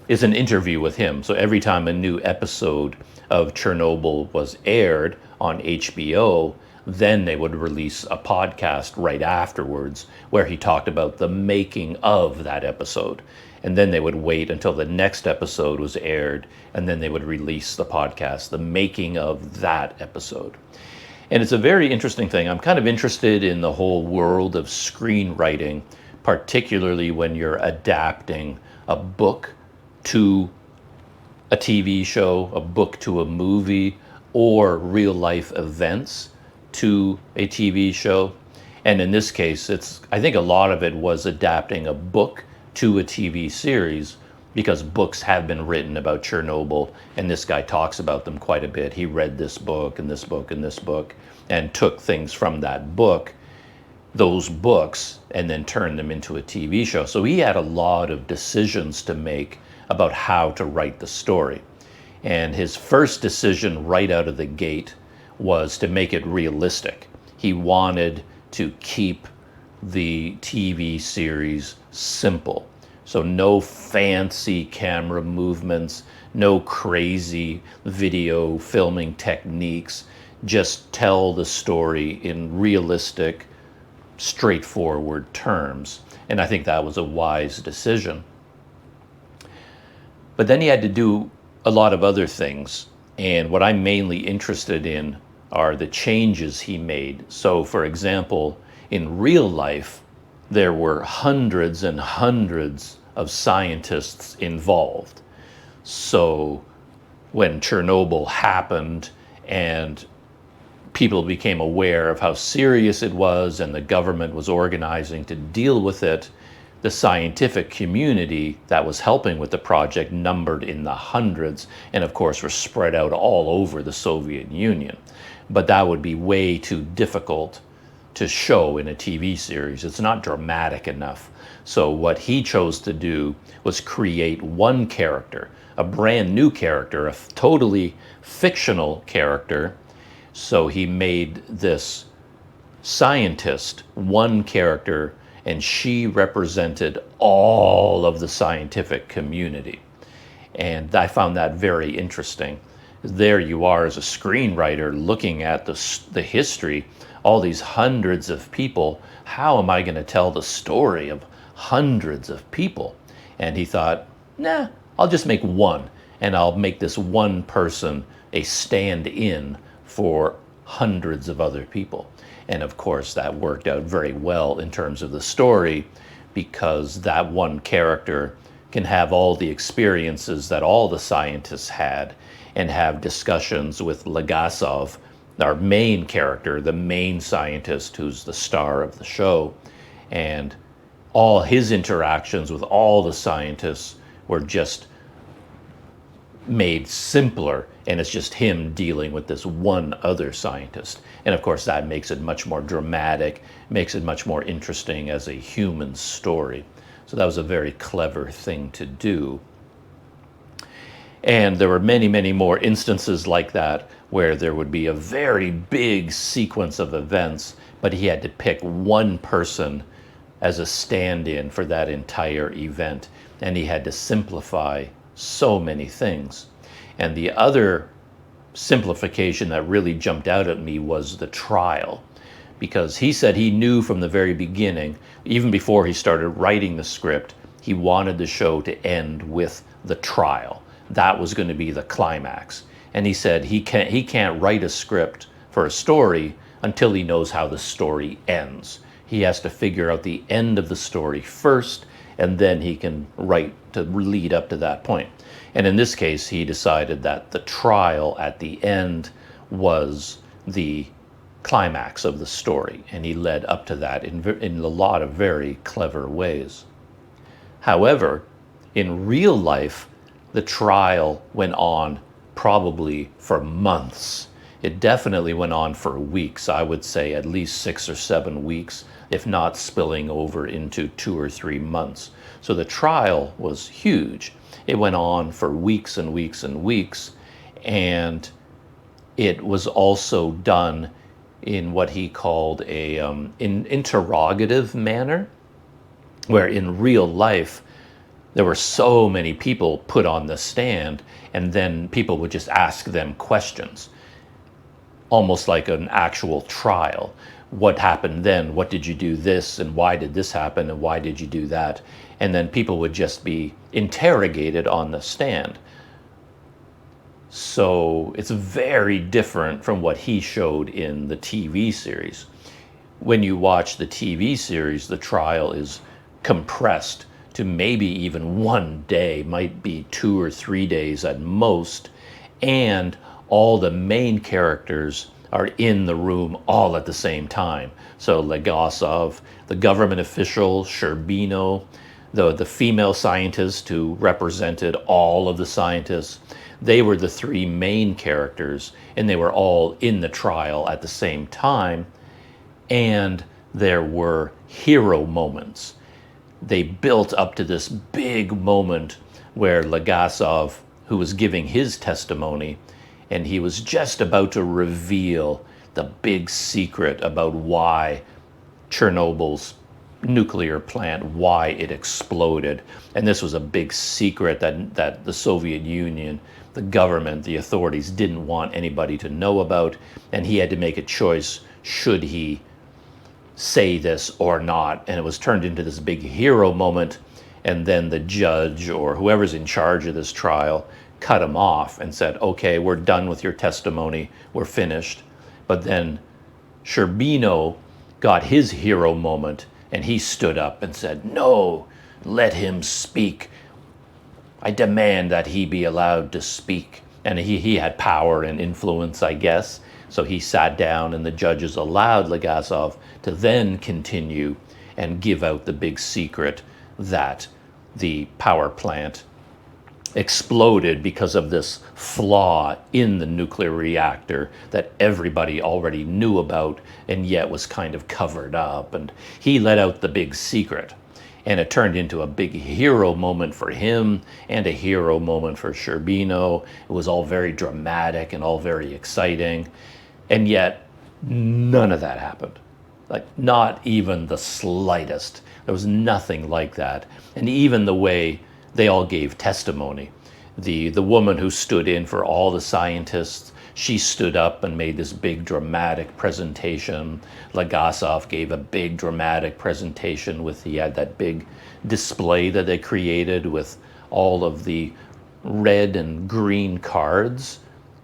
is an interview with him. So every time a new episode of Chernobyl was aired on HBO, then they would release a podcast right afterwards where he talked about the making of that episode. And then they would wait until the next episode was aired, and then they would release the podcast, the making of that episode. And it's a very interesting thing. I'm kind of interested in the whole world of screenwriting, particularly when you're adapting a book to a TV show, a book to a movie, or real life events to a TV show. And in this case, I think a lot of it was adapting a book to a TV series, because books have been written about Chernobyl, and this guy talks about them quite a bit. He read this book and this book and this book and took things from that book, those books, and then turned them into a TV show. So he had a lot of decisions to make about how to write the story. And his first decision right out of the gate was to make it realistic. He wanted to keep the TV series simple. So no fancy camera movements, no crazy video filming techniques. Just tell the story in realistic, straightforward terms. And I think that was a wise decision. But then he had to do a lot of other things. And what I'm mainly interested in are the changes he made. So, for example, in real life, there were hundreds and hundreds of scientists involved. So when Chernobyl happened and people became aware of how serious it was and the government was organizing to deal with it, the scientific community that was helping with the project numbered in the hundreds, and of course were spread out all over the Soviet Union. But that would be way too difficult to show in a TV series. It's not dramatic enough. So what he chose to do was create one character, a brand new character, a totally fictional character. So he made this scientist one character, and she represented all of the scientific community. And I found that very interesting. There you are as a screenwriter looking at the history, all these hundreds of people. How am I going to tell the story of hundreds of people? And he thought, nah, I'll just make one, and I'll make this one person a stand-in for hundreds of other people. And of course, that worked out very well in terms of the story, because that one character can have all the experiences that all the scientists had and have discussions with Legasov, our main character, the main scientist who's the star of the show. And all his interactions with all the scientists were just made simpler, and it's just him dealing with this one other scientist. And of course that makes it much more dramatic, makes it much more interesting as a human story. So that was a very clever thing to do. And there were many, many more instances like that where there would be a very big sequence of events, but he had to pick one person as a stand-in for that entire event. And he had to simplify so many things. And the other simplification that really jumped out at me was the trial, because he said he knew from the very beginning, even before he started writing the script, he wanted the show to end with the trial. That was going to be the climax. And he said he can't write a script for a story until he knows how the story ends. He has to figure out the end of the story first, and then he can write to lead up to that point. And in this case, he decided that the trial at the end was the climax of the story, and he led up to that in a lot of very clever ways. However, in real life, the trial went on probably for months. It definitely went on for weeks. I would say at least 6 or 7 weeks, if not spilling over into 2 or 3 months. So the trial was huge. It went on for weeks and weeks and weeks, and it was also done in what he called an interrogative manner, where in real life there were so many people put on the stand, and then people would just ask them questions, almost like an actual trial. What happened then? What did you do this? And why did this happen? And why did you do that? And then people would just be interrogated on the stand. So it's very different from what he showed in the TV series. When you watch the TV series, the trial is compressed to maybe even 1 day, might be 2 or 3 days at most, and all the main characters are in the room all at the same time. So Legasov, the government official, Sherbino, the female scientist who represented all of the scientists, they were the 3 main characters, and they were all in the trial at the same time. And there were hero moments. They built up to this big moment where Legasov, who was giving his testimony, and he was just about to reveal the big secret about why Chernobyl's nuclear plant, why it exploded. And this was a big secret that the Soviet Union, the government, the authorities didn't want anybody to know about. And he had to make a choice, should he say this or not? And it was turned into this big hero moment. And then the judge or whoever's in charge of this trial cut him off and said, okay, we're done with your testimony, we're finished. But then Sherbino got his hero moment, and he stood up and said, no, let him speak. I demand that he be allowed to speak. And he had power and influence, I guess. So he sat down, and the judges allowed Legasov to then continue and give out the big secret that the power plant exploded because of this flaw in the nuclear reactor that everybody already knew about and yet was kind of covered up. And he let out the big secret, and it turned into a big hero moment for him and a hero moment for Sherbino. It was all very dramatic and all very exciting, and yet none of that happened. Like, not even the slightest. There was nothing like that. And even the way they all gave testimony. The woman who stood in for all the scientists, she stood up and made this big dramatic presentation. Legasov gave a big dramatic presentation he had that big display that they created with all of the red and green cards,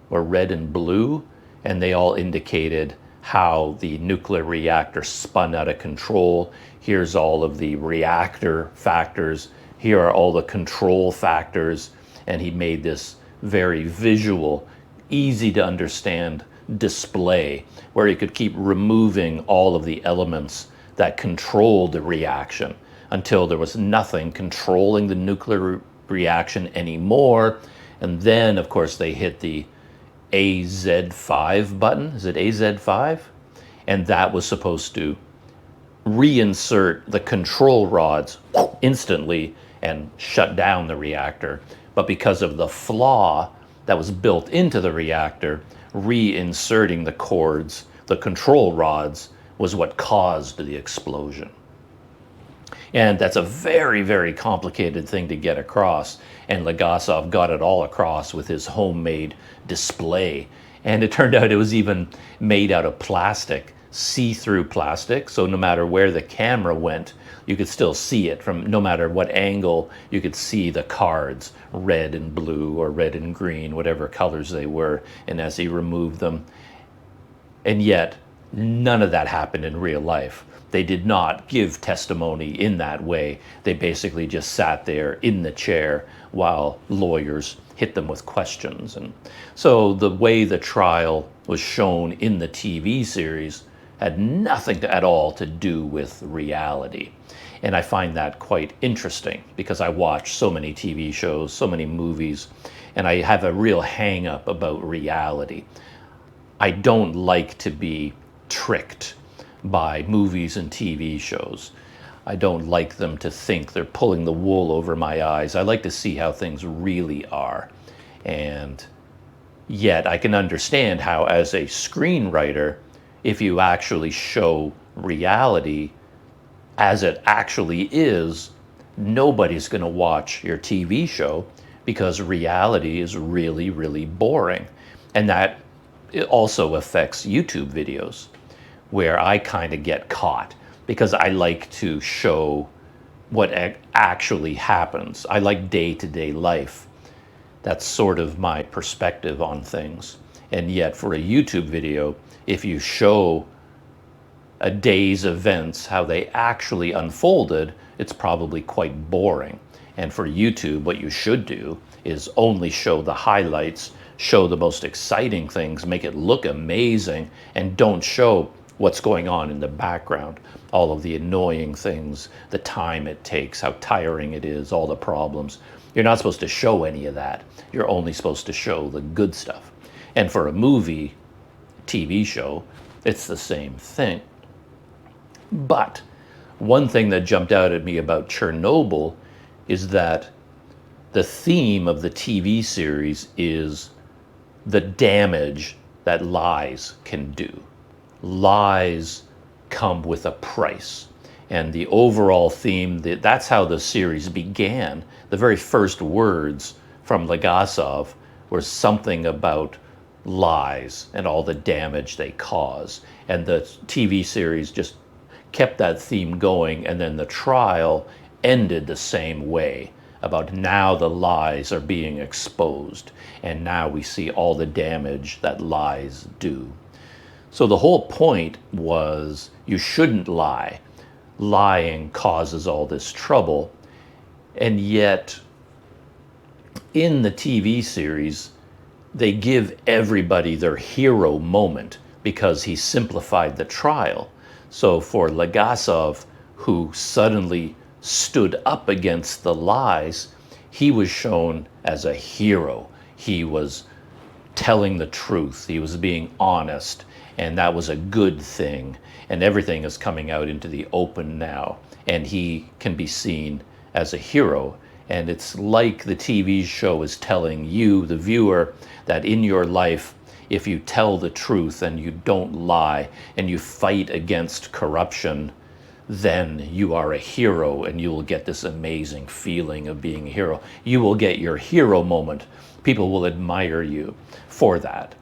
or red and blue, and they all indicated how the nuclear reactor spun out of control. Here's all of the reactor factors. Here are all the control factors. And he made this very visual, easy to understand display where he could keep removing all of the elements that controlled the reaction until there was nothing controlling the nuclear reaction anymore. And then, of course, they hit the AZ5 button. Is it AZ5? And that was supposed to reinsert the control rods instantly and shut down the reactor. But because of the flaw that was built into the reactor, reinserting the cords, the control rods, was what caused the explosion. And that's a very, very complicated thing to get across. And Legasov got it all across with his homemade display. And it turned out it was even made out of plastic, see-through plastic. So no matter where the camera went, you could still see it from no matter what angle. You could see the cards, red and blue or red and green, whatever colors they were. And as he removed them, and yet none of that happened in real life. They did not give testimony in that way. They basically just sat there in the chair while lawyers hit them with questions. And so the way the trial was shown in the TV series had nothing at all to do with reality. And I find that quite interesting because I watch so many TV shows, so many movies, and I have a real hang up about reality. I don't like to be tricked by movies and TV shows. I don't like them to think they're pulling the wool over my eyes. I like to see how things really are. And yet I can understand how, as a screenwriter, if you actually show reality as it actually is, nobody's going to watch your TV show because reality is really, really boring. And that it also affects YouTube videos, where I kind of get caught because I like to show what actually happens. I like day-to-day life. That's sort of my perspective on things. And yet for a YouTube video, if you show a day's events, how they actually unfolded, it's probably quite boring. And for YouTube, what you should do is only show the highlights, show the most exciting things, make it look amazing, and don't show what's going on in the background, all of the annoying things, the time it takes, how tiring it is, all the problems. You're not supposed to show any of that. You're only supposed to show the good stuff. And for a movie, TV show, it's the same thing. But one thing that jumped out at me about Chernobyl is that the theme of the TV series is the damage that lies can do. Lies come with a price. And the overall theme, that's how the series began. The very first words from Legasov were something about lies and all the damage they cause. And the TV series just kept that theme going, and then the trial ended the same way, about now the lies are being exposed, and now we see all the damage that lies do. So the whole point was you shouldn't lie. Lying causes all this trouble. And yet, in the TV series, they give everybody their hero moment because he simplified the trial. So for Legasov, who suddenly stood up against the lies, he was shown as a hero. He was telling the truth. He was being honest. And that was a good thing. And everything is coming out into the open now. And he can be seen as a hero. And it's like the TV show is telling you, the viewer, that in your life, if you tell the truth and you don't lie and you fight against corruption, then you are a hero and you will get this amazing feeling of being a hero. You will get your hero moment. People will admire you for that.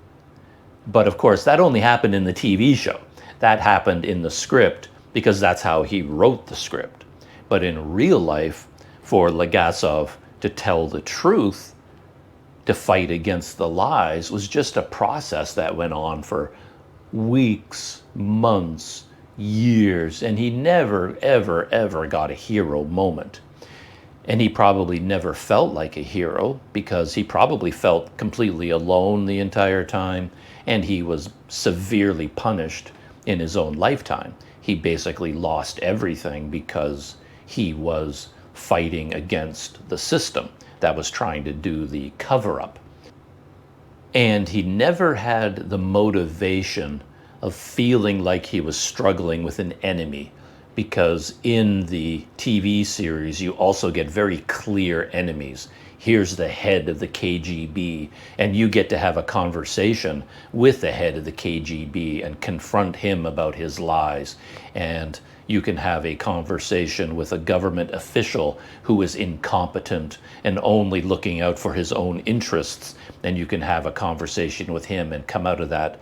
But of course, that only happened in the TV show. That happened in the script because that's how he wrote the script. But in real life, for Legasov to tell the truth, to fight against the lies, was just a process that went on for weeks, months, years, and he never, ever, ever got a hero moment. And he probably never felt like a hero because he probably felt completely alone the entire time, and he was severely punished in his own lifetime. He basically lost everything because he was fighting against the system that was trying to do the cover-up. And he never had the motivation of feeling like he was struggling with an enemy, because in the TV series, you also get very clear enemies. Here's the head of the KGB, and you get to have a conversation with the head of the KGB and confront him about his lies. And you can have a conversation with a government official who is incompetent and only looking out for his own interests, and you can have a conversation with him and come out of that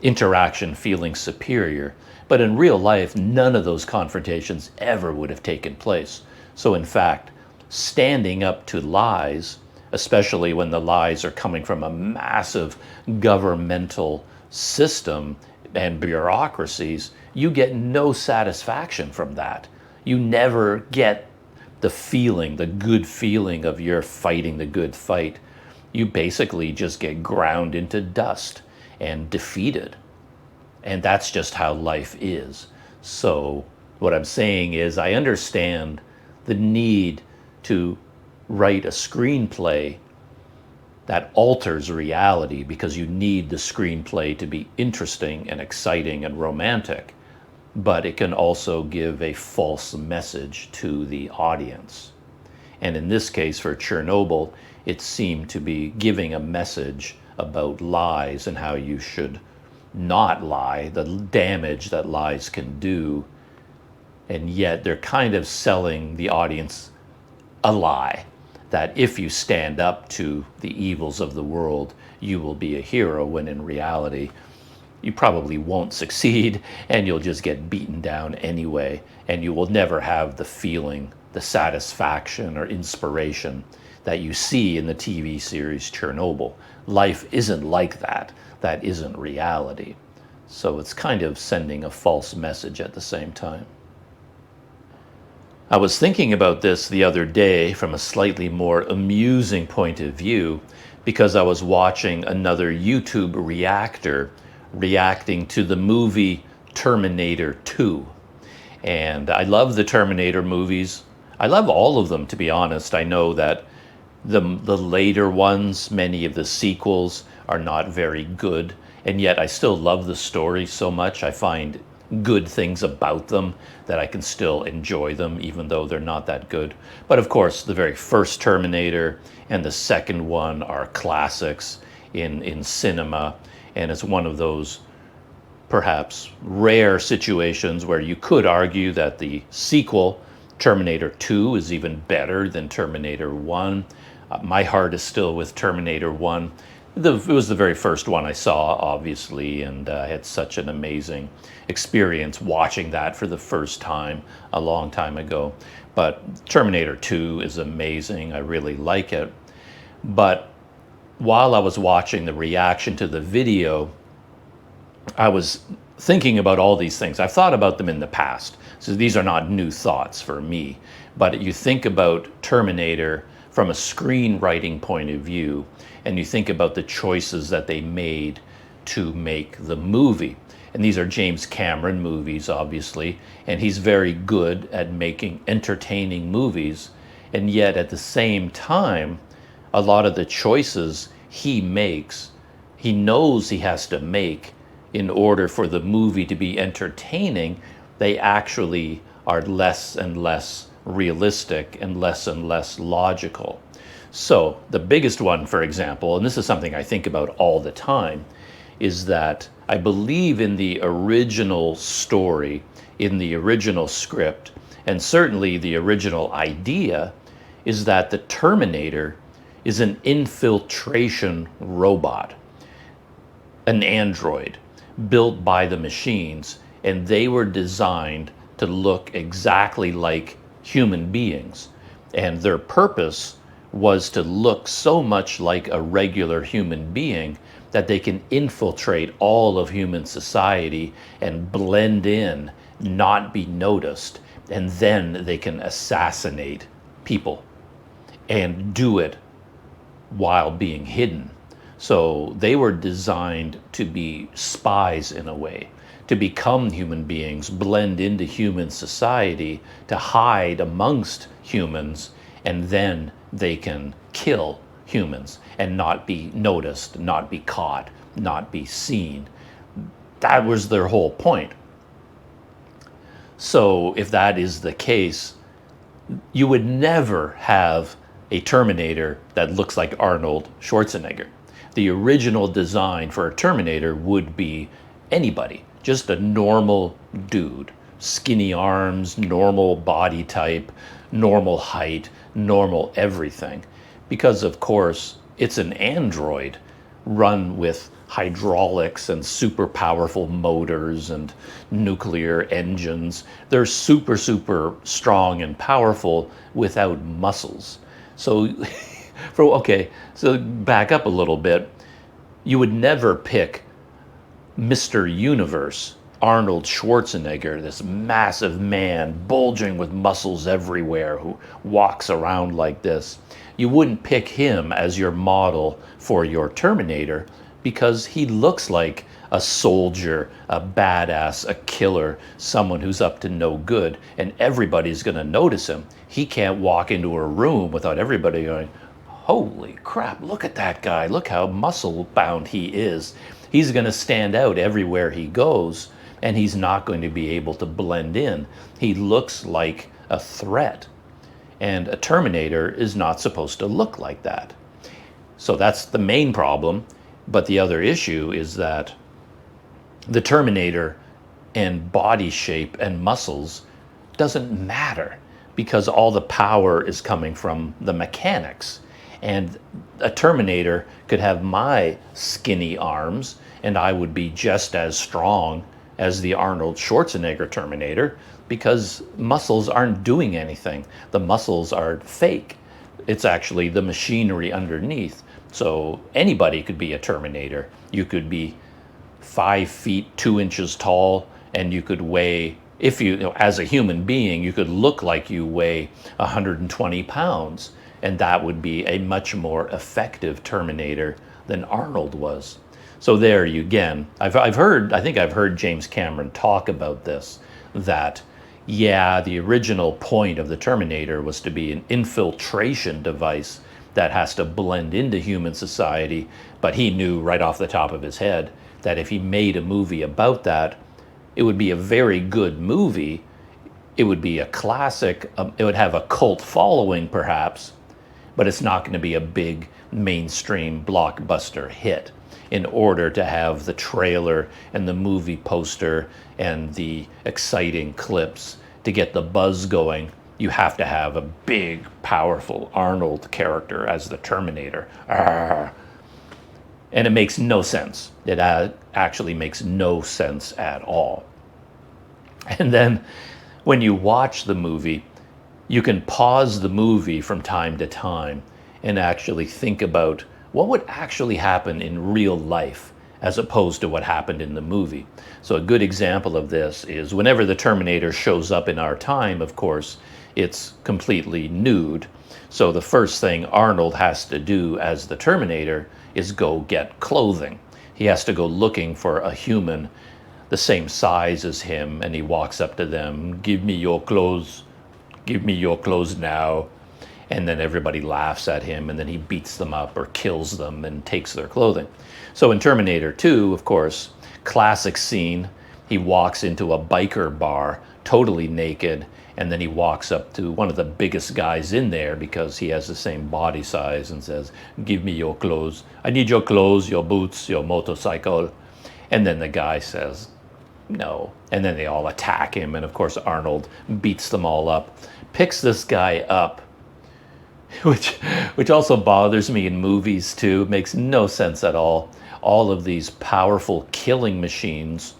interaction feeling superior. But in real life, none of those confrontations ever would have taken place. So in fact, standing up to lies, especially when the lies are coming from a massive governmental system and bureaucracies, you get no satisfaction from that. You never get the feeling, the good feeling of you're fighting the good fight. You basically just get ground into dust and defeated. And that's just how life is. So what I'm saying is I understand the need to write a screenplay that alters reality, because you need the screenplay to be interesting and exciting and romantic, but it can also give a false message to the audience. And in this case, for Chernobyl, it seemed to be giving a message about lies and how you should not lie, the damage that lies can do. And yet they're kind of selling the audience a lie, that if you stand up to the evils of the world, you will be a hero, when in reality, you probably won't succeed and you'll just get beaten down anyway, and you will never have the feeling, the satisfaction or inspiration that you see in the TV series Chernobyl. Life isn't like that. That isn't reality. So it's kind of sending a false message at the same time. I was thinking about this the other day from a slightly more amusing point of view, because I was watching another YouTube reactor reacting to the movie Terminator 2. And I love the Terminator movies. I love all of them, to be honest. I know that the later ones, many of the sequels, are not very good, and yet I still love the story so much. I find good things about them that I can still enjoy them, even though they're not that good. But of course, the very first Terminator and the second one are classics in cinema, and it's one of those perhaps rare situations where you could argue that the sequel, Terminator 2, is even better than Terminator 1. My heart is still with Terminator 1. It was the very first one I saw, obviously, and I had such an amazing experience watching that for the first time a long time ago. But Terminator 2 is amazing. I really like it. But while I was watching the reaction to the video, I was thinking about all these things. I've thought about them in the past, so these are not new thoughts for me. But you think about Terminator from a screenwriting point of view, and you think about the choices that they made to make the movie. And these are James Cameron movies, obviously, and he's very good at making entertaining movies. And yet at the same time, a lot of the choices he makes, he knows he has to make in order for the movie to be entertaining. They actually are less and less realistic and less logical. So the biggest one, for example, and this is something I think about all the time, is that I believe in the original story, in the original script, and certainly the original idea, is that the Terminator is an infiltration robot, an android built by the machines, and they were designed to look exactly like human beings. And their purpose was to look so much like a regular human being that they can infiltrate all of human society and blend in, not be noticed, and then they can assassinate people and do it while being hidden. So they were designed to be spies in a way, to become human beings, blend into human society, to hide amongst humans, and then they can kill humans and not be noticed, not be caught, not be seen. That was their whole point. So if that is the case, you would never have a Terminator that looks like Arnold Schwarzenegger. The original design for a Terminator would be anybody, just a normal dude, skinny arms, normal body type, normal height, normal everything. Because, of course, it's an android run with hydraulics and super powerful motors and nuclear engines. They're super, super strong and powerful without muscles. So, so back up a little bit. You would never pick Mr. Universe, Arnold Schwarzenegger, this massive man, bulging with muscles everywhere, who walks around like this. You wouldn't pick him as your model for your Terminator because he looks like a soldier, a badass, a killer, someone who's up to no good, and everybody's going to notice him. He can't walk into a room without everybody going, holy crap, look at that guy, look how muscle bound he is. He's going to stand out everywhere he goes, and he's not going to be able to blend in. He looks like a threat, and a Terminator is not supposed to look like that. So that's the main problem. But the other issue is that the Terminator and body shape and muscles doesn't matter because all the power is coming from the mechanics. And a Terminator could have my skinny arms and I would be just as strong as the Arnold Schwarzenegger Terminator because muscles aren't doing anything. The muscles are fake. It's actually the machinery underneath. So anybody could be a Terminator. You could be 5 feet 2 inches tall, and you could weigh, if you as a human being, you could look like you weigh 120 pounds, and that would be a much more effective Terminator than Arnold was. So there you again, I think I've heard James Cameron talk about this, that yeah, the original point of the Terminator was to be an infiltration device that has to blend into human society, but he knew right off the top of his head that if he made a movie about that, it would be a very good movie. It would be a classic. It would have a cult following, perhaps, but it's not going to be a big mainstream blockbuster hit. In order to have the trailer and the movie poster and the exciting clips to get the buzz going, you have to have a big, powerful Arnold character as the Terminator. Arrgh. And it makes no sense. It actually makes no sense at all. And then when you watch the movie, you can pause the movie from time to time and actually think about what would actually happen in real life as opposed to what happened in the movie. So a good example of this is whenever the Terminator shows up in our time, of course, it's completely nude. So the first thing Arnold has to do as the Terminator is go get clothing. He has to go looking for a human the same size as him, and he walks up to them, give me your clothes now. And then everybody laughs at him, and then he beats them up or kills them and takes their clothing. So in Terminator 2, of course, classic scene, he walks into a biker bar totally naked, and then he walks up to one of the biggest guys in there because he has the same body size and says, give me your clothes. I need your clothes, your boots, your motorcycle. And then the guy says, no. And then they all attack him, and of course Arnold beats them all up, picks this guy up, which also bothers me in movies too. It makes no sense at all. All of these powerful killing machines,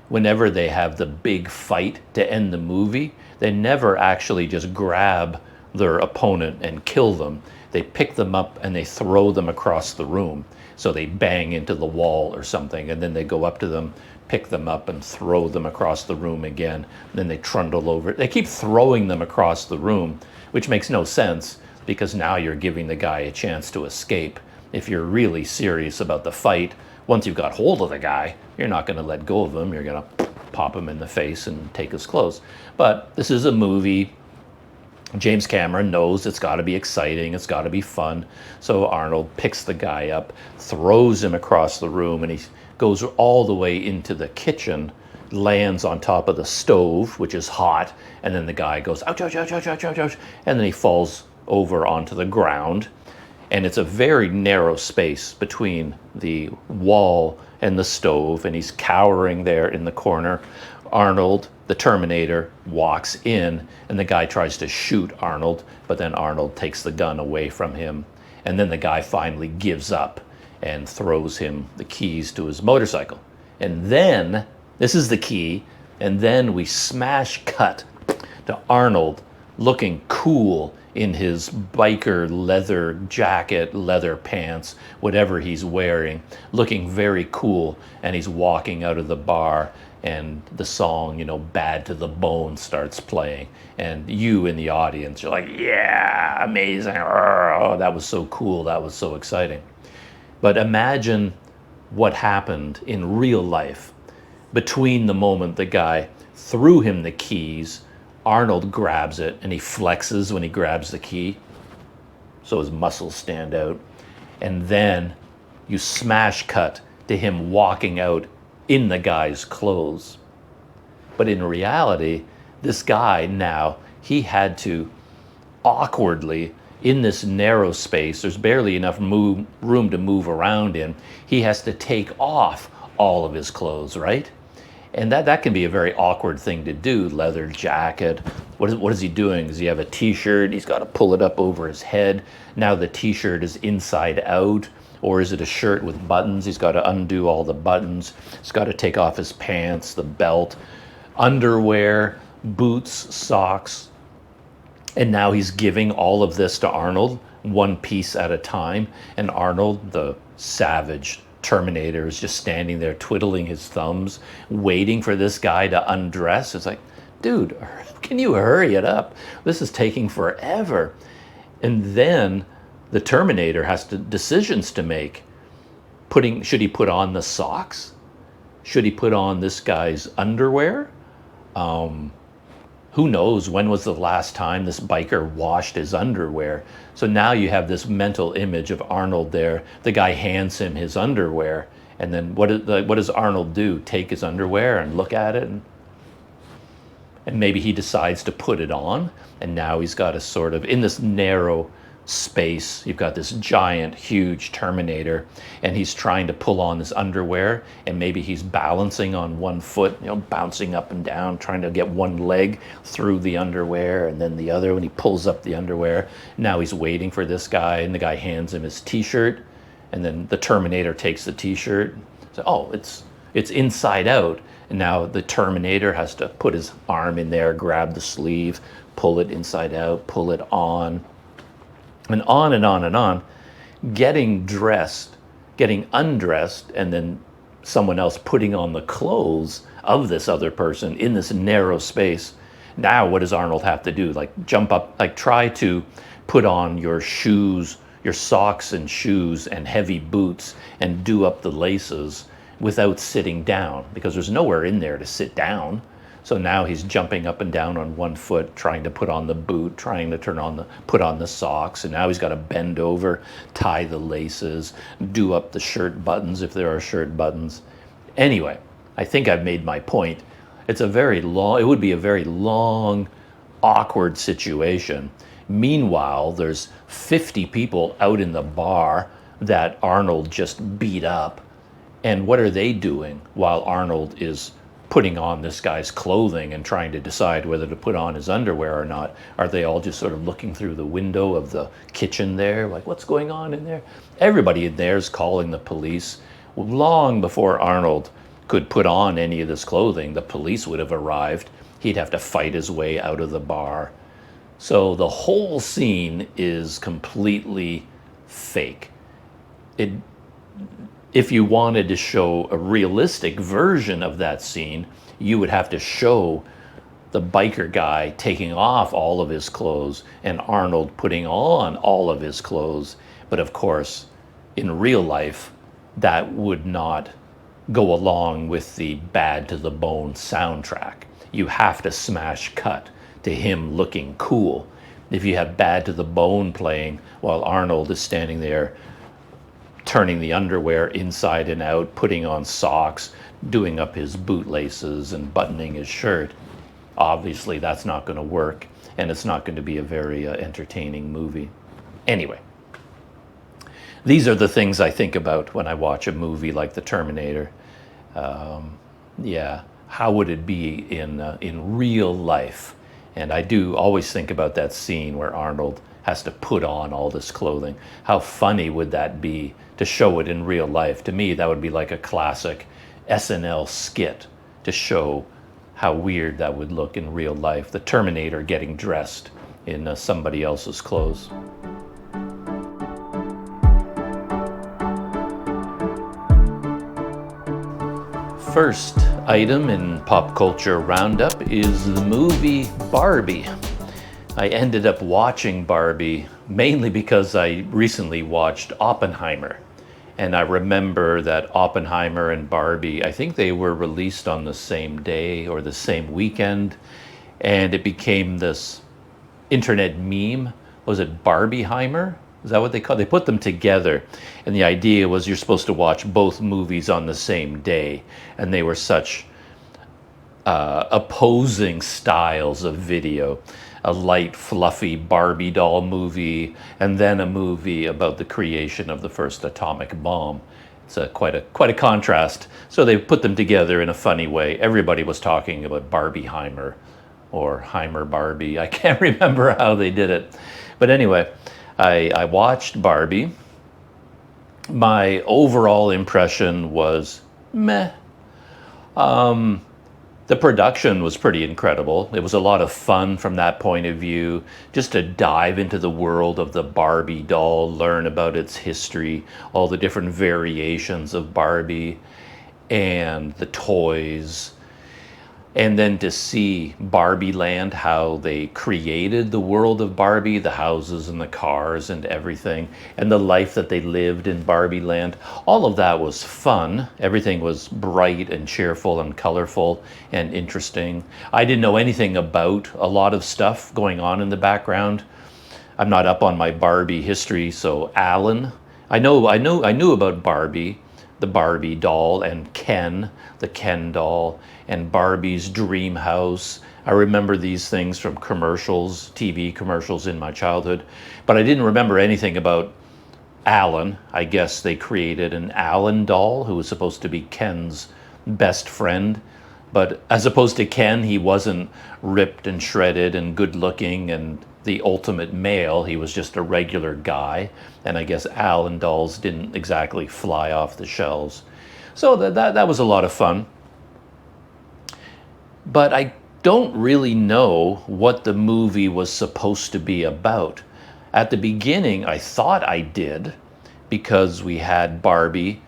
whenever they have the big fight to end the movie, they never actually just grab their opponent and kill them. They pick them up and they throw them across the room. So they bang into the wall or something, and then they go up to them, pick them up and throw them across the room again. And then they trundle over. They keep throwing them across the room, which makes no sense, because now you're giving the guy a chance to escape. If you're really serious about the fight, once you've got hold of the guy, you're not going to let go of him. You're going to pop him in the face and take his clothes. But this is a movie. James Cameron knows it's got to be exciting. It's got to be fun. So Arnold picks the guy up, throws him across the room, and he goes all the way into the kitchen lands on top of the stove, which is hot, and then the guy goes, ouch, ouch, ouch, ouch, ouch, ouch, ouch, and then he falls over onto the ground. And it's a very narrow space between the wall and the stove, and he's cowering there in the corner. Arnold, the Terminator, walks in, and the guy tries to shoot Arnold, but then Arnold takes the gun away from him. And then the guy finally gives up and throws him the keys to his motorcycle. And then, this is the key, and then we smash cut to Arnold looking cool in his biker leather jacket, leather pants, whatever he's wearing, looking very cool, and he's walking out of the bar, and the song, you know, Bad to the Bone starts playing, and you in the audience, you're like, yeah, amazing, oh, that was so cool, that was so exciting. But imagine what happened in real life between the moment the guy threw him the keys, Arnold grabs it, and he flexes when he grabs the key, so his muscles stand out. And then you smash cut to him walking out in the guy's clothes. But in reality, this guy now, he had to awkwardly, in this narrow space, there's barely enough room to move around in, he has to take off all of his clothes, right? And that can be a very awkward thing to do. Leather jacket. What is he doing? Does he have a t-shirt? He's got to pull it up over his head. Now the t-shirt is inside out. Or is it a shirt with buttons? He's got to undo all the buttons. He's got to take off his pants, the belt, underwear, boots, socks. And now he's giving all of this to Arnold, one piece at a time. And Arnold, the savage Terminator, is just standing there twiddling his thumbs, waiting for this guy to undress. It's like, dude, can you hurry it up? This is taking forever. And then the Terminator has decisions to make. Should he put on the socks? Should he put on this guy's underwear? Who knows when was the last time this biker washed his underwear? So now you have this mental image of Arnold there. The guy hands him his underwear, and then what does Arnold do? Take his underwear and look at it, and maybe he decides to put it on, and now he's got a sort of, in this narrow space, you've got this giant, huge Terminator, and he's trying to pull on this underwear, and maybe he's balancing on one foot, you know, bouncing up and down, trying to get one leg through the underwear, and then the other when he pulls up the underwear. Now he's waiting for this guy, and the guy hands him his t-shirt, and then the Terminator takes the t-shirt. So, oh, it's inside out, and now the Terminator has to put his arm in there, grab the sleeve, pull it inside out, pull it on, and on and on and on, getting dressed, getting undressed, and then someone else putting on the clothes of this other person in this narrow space. Now what does Arnold have to do? Like jump up, like try to put on your shoes, your socks and shoes and heavy boots and do up the laces without sitting down, because there's nowhere in there to sit down. So now he's jumping up and down on one foot, trying to put on the boot, trying to put on the socks, and now he's got to bend over, tie the laces, do up the shirt buttons if there are shirt buttons. Anyway, I think I've made my point. It would be a very long, awkward situation. Meanwhile, there's 50 people out in the bar that Arnold just beat up. And what are they doing while Arnold is putting on this guy's clothing and trying to decide whether to put on his underwear or not? Are they all just sort of looking through the window of the kitchen there, like, what's going on in there? Everybody in there is calling the police. Long before Arnold could put on any of this clothing, the police would have arrived. He'd have to fight his way out of the bar. So the whole scene is completely fake. If you wanted to show a realistic version of that scene, you would have to show the biker guy taking off all of his clothes and Arnold putting on all of his clothes. But of course, in real life, that would not go along with the Bad to the Bone soundtrack. You have to smash cut to him looking cool. If you have Bad to the Bone playing while Arnold is standing there turning the underwear inside and out, putting on socks, doing up his bootlaces and buttoning his shirt. Obviously, that's not going to work, and it's not going to be a very entertaining movie. Anyway, these are the things I think about when I watch a movie like The Terminator. Yeah, how would it be in real life? And I do always think about that scene where Arnold has to put on all this clothing. How funny would that be to show it in real life? To me, that would be like a classic SNL skit to show how weird that would look in real life. The Terminator getting dressed in somebody else's clothes. First item in pop culture roundup is the movie Barbie. I ended up watching Barbie mainly because I recently watched Oppenheimer. And I remember that Oppenheimer and Barbie, I think they were released on the same day or the same weekend. And it became this internet meme. Was it Barbieheimer? Is that what they call it? They put them together. And the idea was you're supposed to watch both movies on the same day. And they were such opposing styles of video. A light, fluffy Barbie doll movie, and then a movie about the creation of the first atomic bomb. It's quite a contrast. So they put them together in a funny way. Everybody was talking about Barbieheimer or Heimer Barbie. I can't remember how they did it. But anyway, I watched Barbie. My overall impression was meh. The production was pretty incredible. It was a lot of fun from that point of view, just to dive into the world of the Barbie doll, learn about its history, all the different variations of Barbie and the toys. And then to see Barbie Land, how they created the world of Barbie, the houses and the cars and everything, and the life that they lived in Barbie Land. All of that was fun. Everything was bright and cheerful and colorful and interesting. I didn't know anything about a lot of stuff going on in the background. I'm not up on my Barbie history, so Alan, I knew about Barbie, the Barbie doll, and Ken, the Ken doll, and Barbie's dream house. I remember these things from commercials, TV commercials in my childhood, but I didn't remember anything about Alan. I guess they created an Alan doll who was supposed to be Ken's best friend, but as opposed to Ken, he wasn't ripped and shredded and good looking and the ultimate male. He was just a regular guy, and I guess Alan dolls didn't exactly fly off the shelves. So that was a lot of fun. But I don't really know what the movie was supposed to be about. At the beginning, I thought I did, because we had Barbie.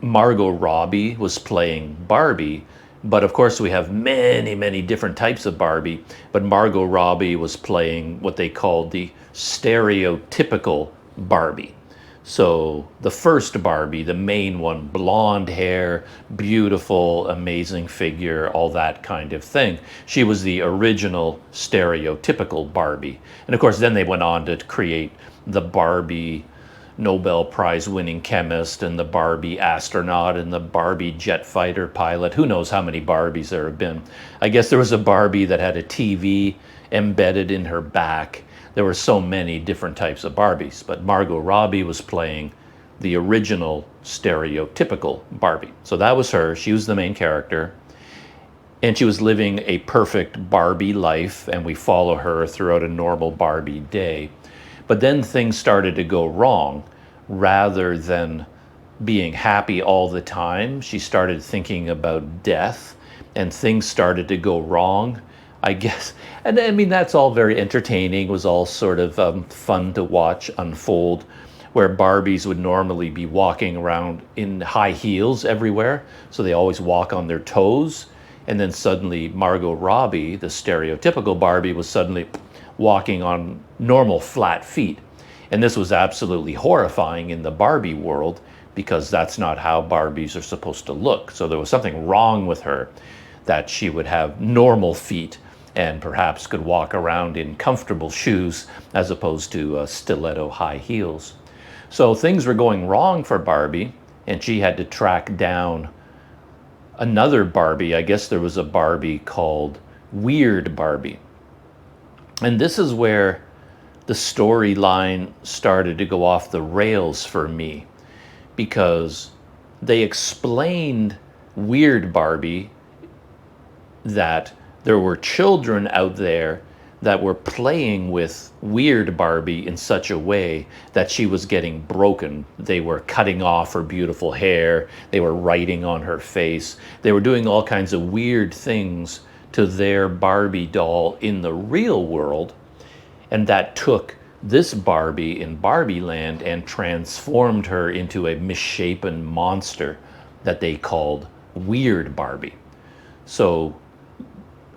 Margot Robbie was playing Barbie, but of course we have many, many different types of Barbie. But Margot Robbie was playing what they called the stereotypical Barbie. So the first Barbie, the main one, blonde hair, beautiful, amazing figure, all that kind of thing. She was the original stereotypical Barbie. And of course, then they went on to create the Barbie Nobel Prize winning chemist and the Barbie astronaut and the Barbie jet fighter pilot. Who knows how many Barbies there have been. I guess there was a Barbie that had a TV embedded in her back. There were so many different types of Barbies, but Margot Robbie was playing the original stereotypical Barbie. So that was her. She was the main character. And she was living a perfect Barbie life, and we follow her throughout a normal Barbie day. But then things started to go wrong. Rather than being happy all the time, she started thinking about death, and things started to go wrong, I guess. And I mean, that's all very entertaining. It was all sort of fun to watch unfold, where Barbies would normally be walking around in high heels everywhere. So they always walk on their toes. And then suddenly Margot Robbie, the stereotypical Barbie, was suddenly walking on normal flat feet. And this was absolutely horrifying in the Barbie world, because that's not how Barbies are supposed to look. So there was something wrong with her, that she would have normal feet and perhaps could walk around in comfortable shoes as opposed to stiletto high heels. So things were going wrong for Barbie, and she had to track down another Barbie. I guess there was a Barbie called Weird Barbie. And this is where the storyline started to go off the rails for me, because they explained Weird Barbie, that there were children out there that were playing with Weird Barbie in such a way that she was getting broken. They were cutting off her beautiful hair. They were writing on her face. They were doing all kinds of weird things to their Barbie doll in the real world. And that took this Barbie in Barbie Land and transformed her into a misshapen monster that they called Weird Barbie. So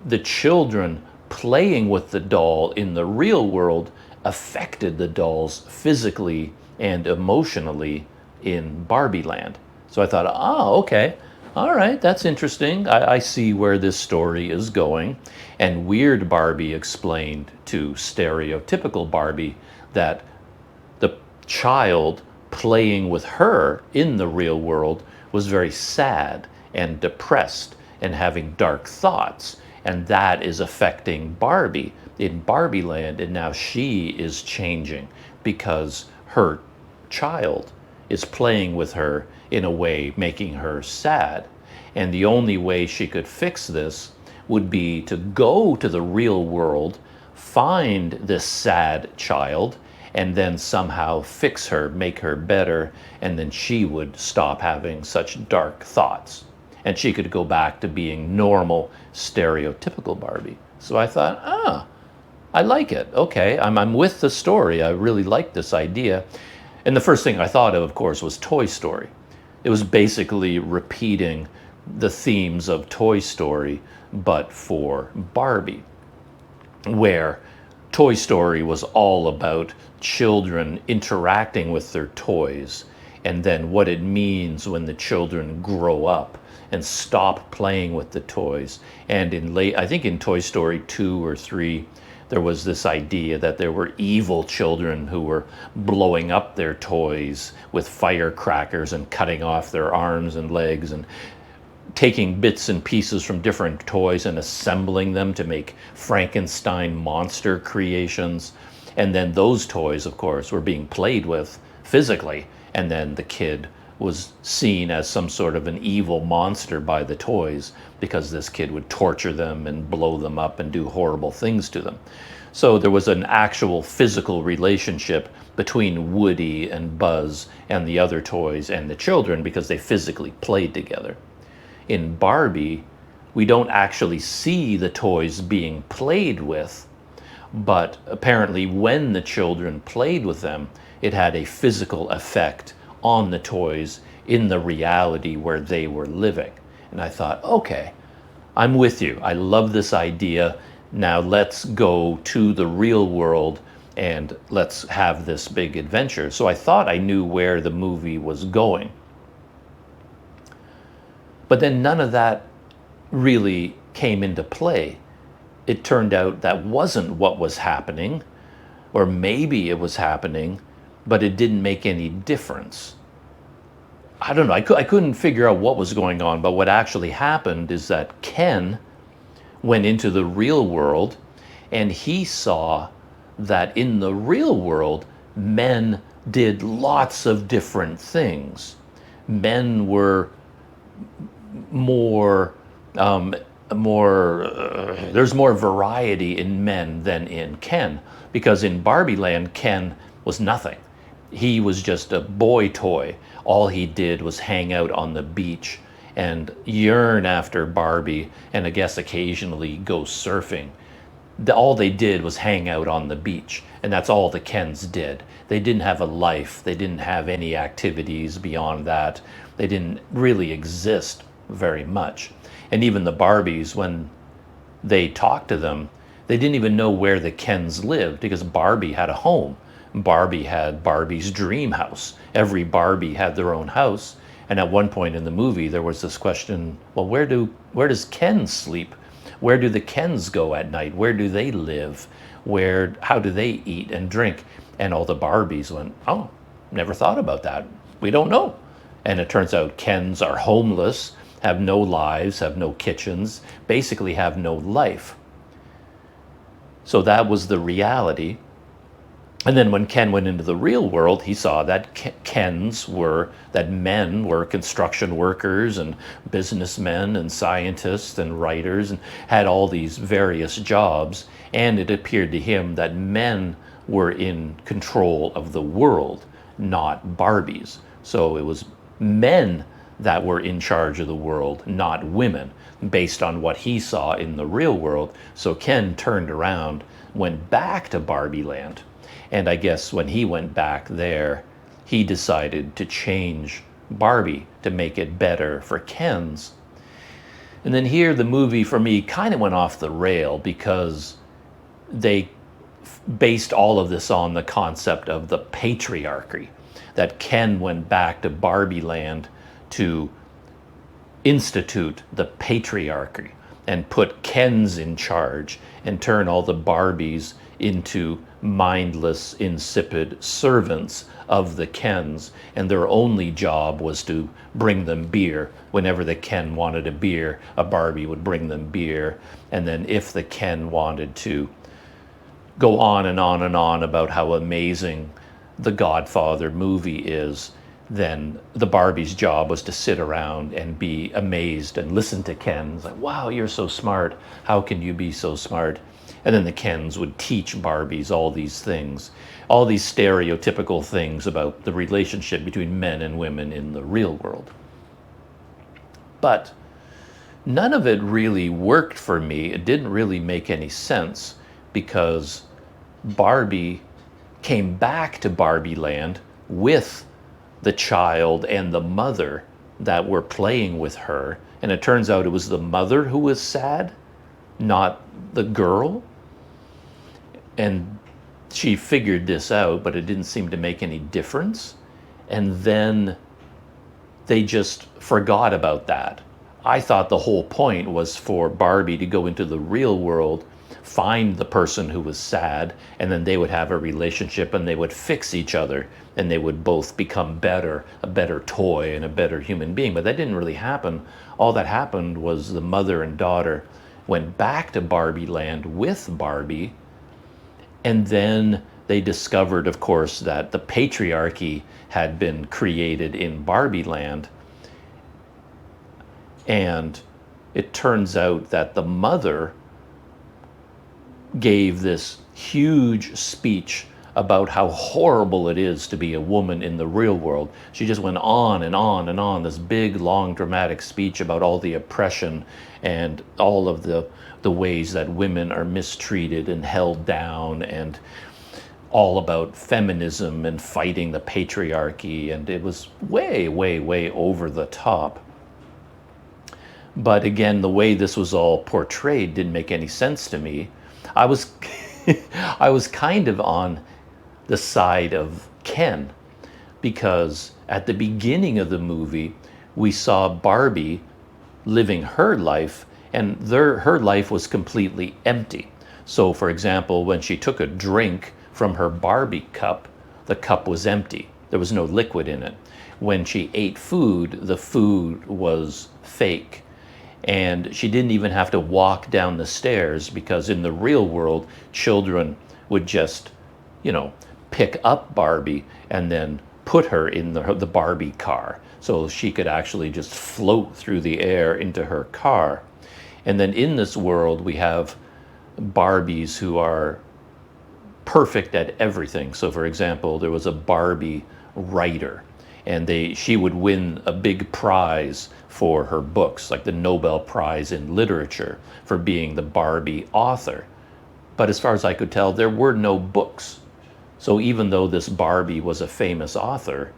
the children playing with the doll in the real world affected the dolls physically and emotionally in Barbie Land. So I thought, oh, okay, all right, that's interesting. I see where this story is going. And Weird Barbie explained to stereotypical Barbie that the child playing with her in the real world was very sad and depressed and having dark thoughts. And that is affecting Barbie in Barbie Land. And now she is changing because her child is playing with her in a way making her sad. And the only way she could fix this would be to go to the real world, find this sad child, and then somehow fix her, make her better, and then she would stop having such dark thoughts. And she could go back to being normal, stereotypical Barbie. So I thought, I like it. Okay, I'm with the story. I really like this idea. And the first thing I thought of course, was Toy Story. It was basically repeating the themes of Toy Story, but for Barbie, where Toy Story was all about children interacting with their toys, and then what it means when the children grow up and stop playing with the toys. And I think in Toy Story 2 or 3, there was this idea that there were evil children who were blowing up their toys with firecrackers and cutting off their arms and legs and taking bits and pieces from different toys and assembling them to make Frankenstein monster creations. And then those toys, of course, were being played with physically, and then the kid was seen as some sort of an evil monster by the toys because this kid would torture them and blow them up and do horrible things to them. So there was an actual physical relationship between Woody and Buzz and the other toys and the children because they physically played together. In Barbie, we don't actually see the toys being played with, but apparently when the children played with them, it had a physical effect on the toys in the reality where they were living. And I thought, okay, I'm with you. I love this idea. Now let's go to the real world and let's have this big adventure. So I thought I knew where the movie was going. But then none of that really came into play. It turned out that wasn't what was happening, or maybe it was happening, but it didn't make any difference. I don't know, I couldn't figure out what was going on, but what actually happened is that Ken went into the real world and he saw that in the real world, men did lots of different things. Men were there's more variety in men than in Ken, because in Barbie Land, Ken was nothing. He was just a boy toy. All he did was hang out on the beach and yearn after Barbie, and I guess occasionally go surfing. All they did was hang out on the beach, and that's all the Kens did. They didn't have a life. They didn't have any activities beyond that. They didn't really exist very much. And even the Barbies, when they talked to them, they didn't even know where the Kens lived, because Barbie had a home. Barbie had Barbie's dream house. Every Barbie had their own house. And at one point in the movie, there was this question, well, where does Ken sleep? Where do the Kens go at night? Where do they live? How do they eat and drink? And all the Barbies went, oh, never thought about that. We don't know. And it turns out Kens are homeless, have no lives, have no kitchens, basically have no life. So that was the reality. And then when Ken went into the real world, he saw that that men were construction workers and businessmen and scientists and writers and had all these various jobs. And it appeared to him that men were in control of the world, not Barbies. So it was men that were in charge of the world, not women, based on what he saw in the real world. So Ken turned around, went back to Barbie land. And I guess when he went back there, he decided to change Barbie to make it better for Ken's. And then here the movie for me kind of went off the rail because they based all of this on the concept of the patriarchy, that Ken went back to Barbie land to institute the patriarchy and put Kens in charge and turn all the Barbies into mindless, insipid servants of the Kens, and their only job was to bring them beer. Whenever the Ken wanted a beer, a Barbie would bring them beer. And then if the Ken wanted to go on and on and on about how amazing the Godfather movie is, then the Barbie's job was to sit around and be amazed and listen to Ken. It's like, wow, you're so smart. How can you be so smart? And then the Kens would teach Barbies all these things, all these stereotypical things about the relationship between men and women in the real world. But none of it really worked for me. It didn't really make any sense because Barbie came back to Barbie land with the child and the mother that were playing with her. And it turns out it was the mother who was sad, not the girl. And she figured this out, but it didn't seem to make any difference. And then they just forgot about that. I thought the whole point was for Barbie to go into the real world, find the person who was sad, and then they would have a relationship and they would fix each other and they would both become better, a better toy and a better human being. But that didn't really happen. All that happened was the mother and daughter went back to Barbie land with Barbie, and then they discovered, of course, that the patriarchy had been created in Barbie land. And it turns out that the mother gave this huge speech about how horrible it is to be a woman in the real world. She just went on and on and on, this big, long, dramatic speech about all the oppression and all of the ways that women are mistreated and held down, and all about feminism and fighting the patriarchy. And it was way, way, way over the top. But again, the way this was all portrayed didn't make any sense to me. I was I was kind of on the side of Ken, because at the beginning of the movie, we saw Barbie living her life, and her life was completely empty. So, for example, when she took a drink from her Barbie cup, the cup was empty. There was no liquid in it. When she ate food, the food was fake. And she didn't even have to walk down the stairs, because in the real world, children would just, pick up Barbie and then put her in the Barbie car. So she could actually just float through the air into her car. And then in this world, we have Barbies who are perfect at everything. So for example, there was a Barbie writer, and she would win a big prize for her books, like the Nobel Prize in Literature, for being the Barbie author. But as far as I could tell, there were no books. So even though this Barbie was a famous author,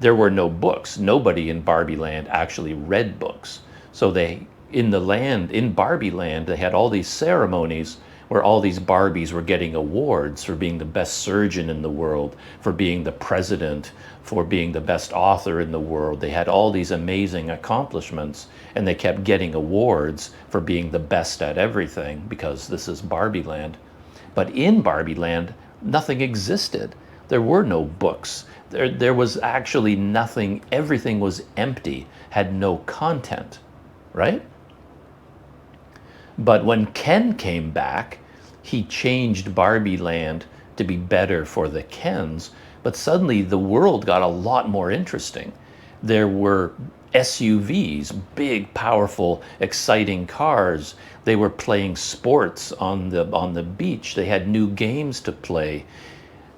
there were no books. Nobody in Barbie land actually read books. So in Barbie land, they had all these ceremonies where all these Barbies were getting awards for being the best surgeon in the world, for being the president, for being the best author in the world. They had all these amazing accomplishments, and they kept getting awards for being the best at everything, because this is Barbie land. But in Barbie land, nothing existed. There were no books. There was actually nothing. Everything was empty, had no content, right? But when Ken came back, he changed Barbie Land to be better for the Kens, but suddenly the world got a lot more interesting. There were SUVs, big, powerful, exciting cars. They were playing sports on the beach. They had new games to play.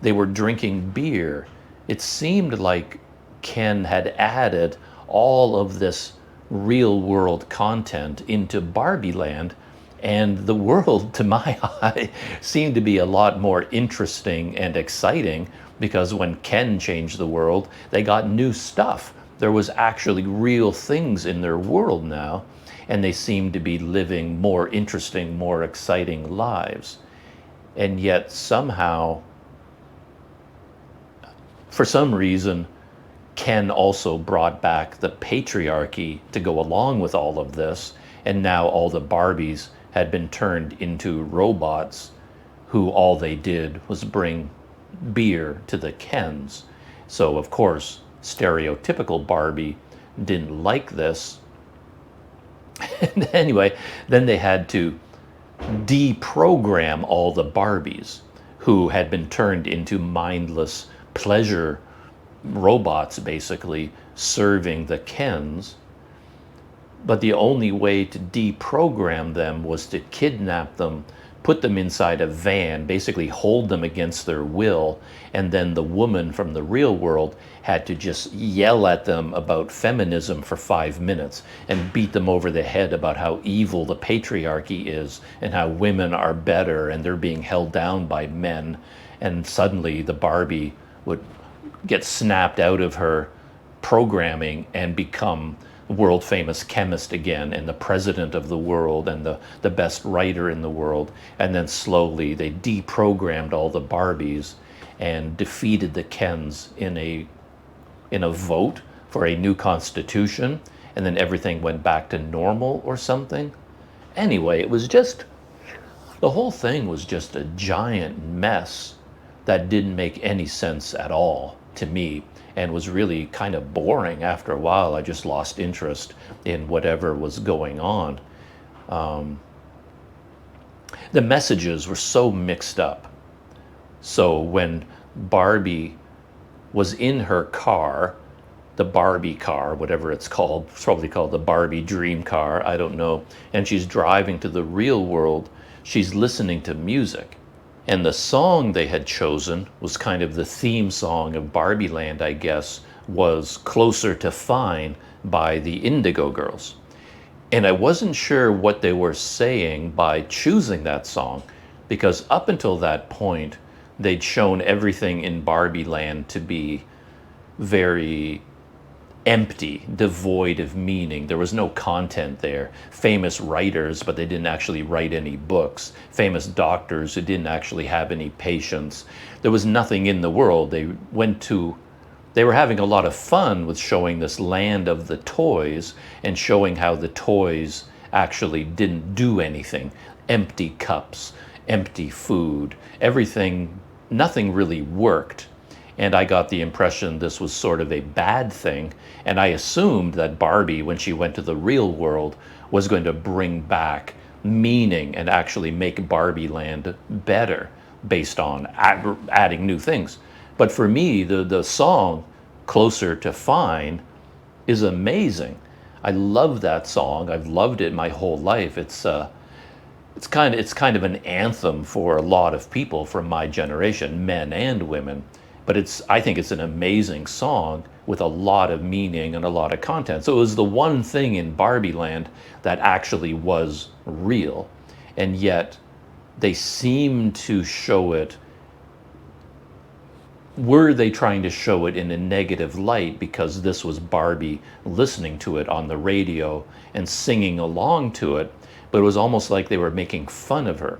They were drinking beer. It seemed like Ken had added all of this real world content into Barbie Land, and the world, to my eye, seemed to be a lot more interesting and exciting because when Ken changed the world, they got new stuff. There was actually real things in their world now, and they seemed to be living more interesting, more exciting lives. And yet somehow, for some reason, Ken also brought back the patriarchy to go along with all of this, and now all the Barbies had been turned into robots who all they did was bring beer to the Kens. So, of course, stereotypical Barbie didn't like this. And anyway, then they had to deprogram all the Barbies who had been turned into mindless pleasure robots, basically serving the Kens. But the only way to deprogram them was to kidnap them, put them inside a van, basically hold them against their will, and then the woman from the real world had to just yell at them about feminism for 5 minutes and beat them over the head about how evil the patriarchy is and how women are better and they're being held down by men. And suddenly the Barbie would get snapped out of her programming and become world famous chemist again and the president of the world and the best writer in the world. And then slowly they deprogrammed all the Barbies and defeated the Kens in a vote for a new constitution, and then everything went back to normal or something. Anyway, it was just, the whole thing was just a giant mess that didn't make any sense at all to me, and was really kind of boring after a while. I just lost interest in whatever was going on. The messages were so mixed up. So when Barbie was in her car, the Barbie car, whatever it's called, it's probably called the Barbie dream car, I don't know, and she's driving to the real world, she's listening to music. And the song they had chosen was kind of the theme song of Barbie Land, I guess, was Closer to Fine by the Indigo Girls. And I wasn't sure what they were saying by choosing that song, because up until that point, they'd shown everything in Barbie Land to be very empty, devoid of meaning. There was no content there. Famous writers, but they didn't actually write any books. Famous doctors who didn't actually have any patients. There was nothing in the world. They were having a lot of fun with showing this land of the toys and showing how the toys actually didn't do anything. Empty cups, empty food, everything, nothing really worked. And I got the impression this was sort of a bad thing. And I assumed that Barbie, when she went to the real world, was going to bring back meaning and actually make Barbie Land better based on adding new things. But for me, the song Closer to Fine is amazing. I love that song. I've loved it my whole life. It's kind of an anthem for a lot of people from my generation, men and women. But I think it's an amazing song with a lot of meaning and a lot of content. So it was the one thing in Barbie Land that actually was real. And yet they seem to show it. Were they trying to show it in a negative light because this was Barbie listening to it on the radio and singing along to it? But it was almost like they were making fun of her.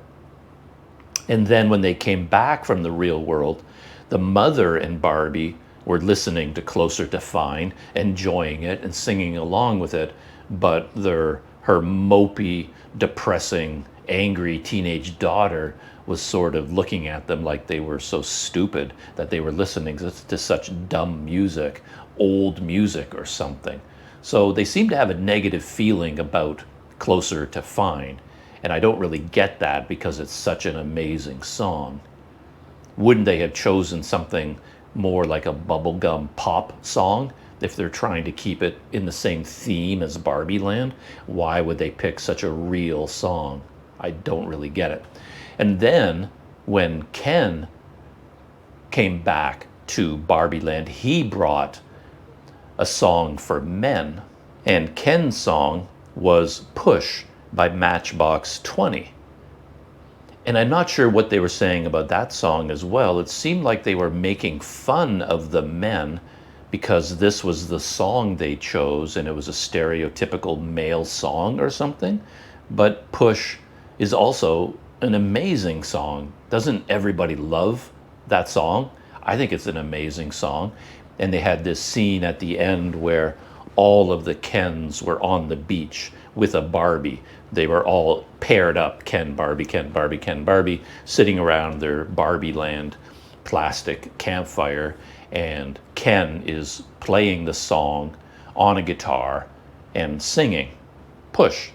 And then when they came back from the real world, the mother and Barbie were listening to Closer to Fine, enjoying it and singing along with it, but her mopey, depressing, angry teenage daughter was sort of looking at them like they were so stupid that they were listening to such dumb music, old music or something. So they seem to have a negative feeling about Closer to Fine. And I don't really get that because it's such an amazing song. Wouldn't they have chosen something more like a bubblegum pop song if they're trying to keep it in the same theme as Barbie Land? Why would they pick such a real song? I don't really get it. And then when Ken came back to Barbie Land, he brought a song for men. And Ken's song was Push by Matchbox 20. And I'm not sure what they were saying about that song as well. It seemed like they were making fun of the men because this was the song they chose and it was a stereotypical male song or something. But Push is also an amazing song. Doesn't everybody love that song? I think it's an amazing song. And they had this scene at the end where all of the Kens were on the beach with a Barbie. They were all paired up, Ken, Barbie, Ken, Barbie, Ken, Barbie, sitting around their Barbie Land plastic campfire, and Ken is playing the song on a guitar and singing, Push.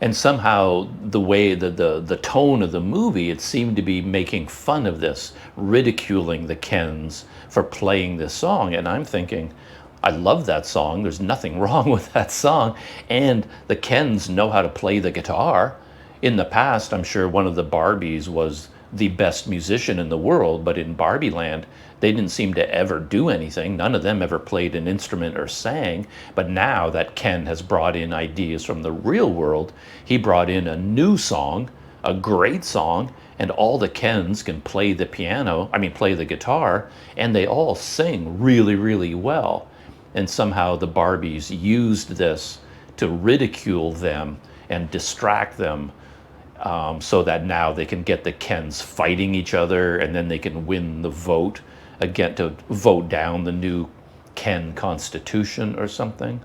And somehow the way, the tone of the movie, it seemed to be making fun of this, ridiculing the Kens for playing this song. And I'm thinking, I love that song. There's nothing wrong with that song. And the Kens know how to play the guitar. In the past, I'm sure one of the Barbies was the best musician in the world, but in Barbie Land, they didn't seem to ever do anything. None of them ever played an instrument or sang. But now that Ken has brought in ideas from the real world, he brought in a new song, a great song, and all the Kens can play the play the guitar, and they all sing really, really well. And somehow the Barbies used this to ridicule them and distract them, so that now they can get the Kens fighting each other, and then they can win the vote again to vote down the new Ken Constitution or something.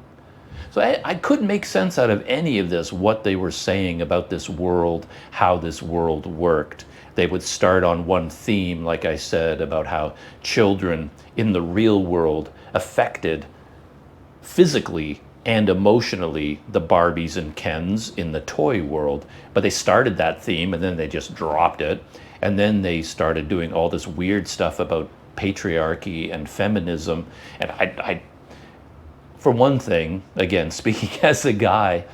So I couldn't make sense out of any of this, what they were saying about this world, how this world worked. They would start on one theme, like I said, about how children in the real world affected physically and emotionally the Barbies and Kens in the toy world. But they started that theme and then they just dropped it. And then they started doing all this weird stuff about patriarchy and feminism. And I for one thing, again, speaking as a guy,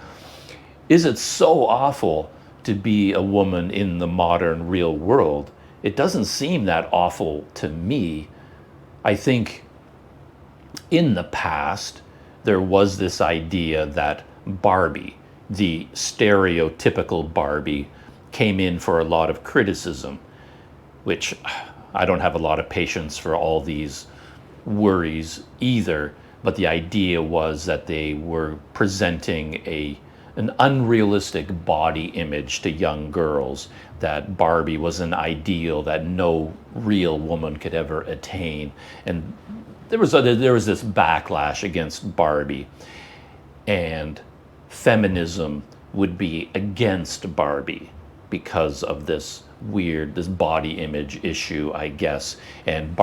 is it so awful to be a woman in the modern real world? It doesn't seem that awful to me. I think in the past, there was this idea that Barbie, the stereotypical Barbie, came in for a lot of criticism, which I don't have a lot of patience for all these worries either. But the idea was that they were presenting an unrealistic body image to young girls, that Barbie was an ideal that no real woman could ever attain. And there was this backlash against Barbie, and feminism would be against Barbie because of this body image issue, I guess. And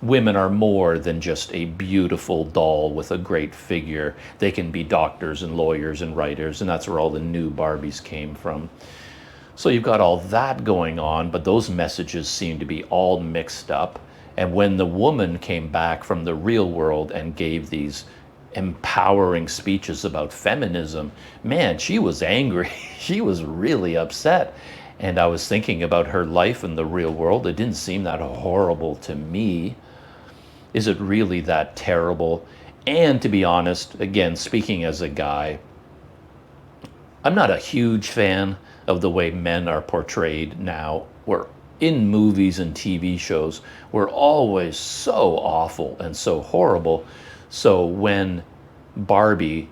women are more than just a beautiful doll with a great figure. They can be doctors and lawyers and writers, and that's where all the new Barbies came from. So you've got all that going on, but those messages seem to be all mixed up. And when the woman came back from the real world and gave these empowering speeches about feminism, man, she was angry. She was really upset. And I was thinking about her life in the real world. It didn't seem that horrible to me. Is it really that terrible? And to be honest, again, speaking as a guy, I'm not a huge fan of the way men are portrayed now. We're in movies and TV shows, we're always so awful and so horrible. So when Barbie,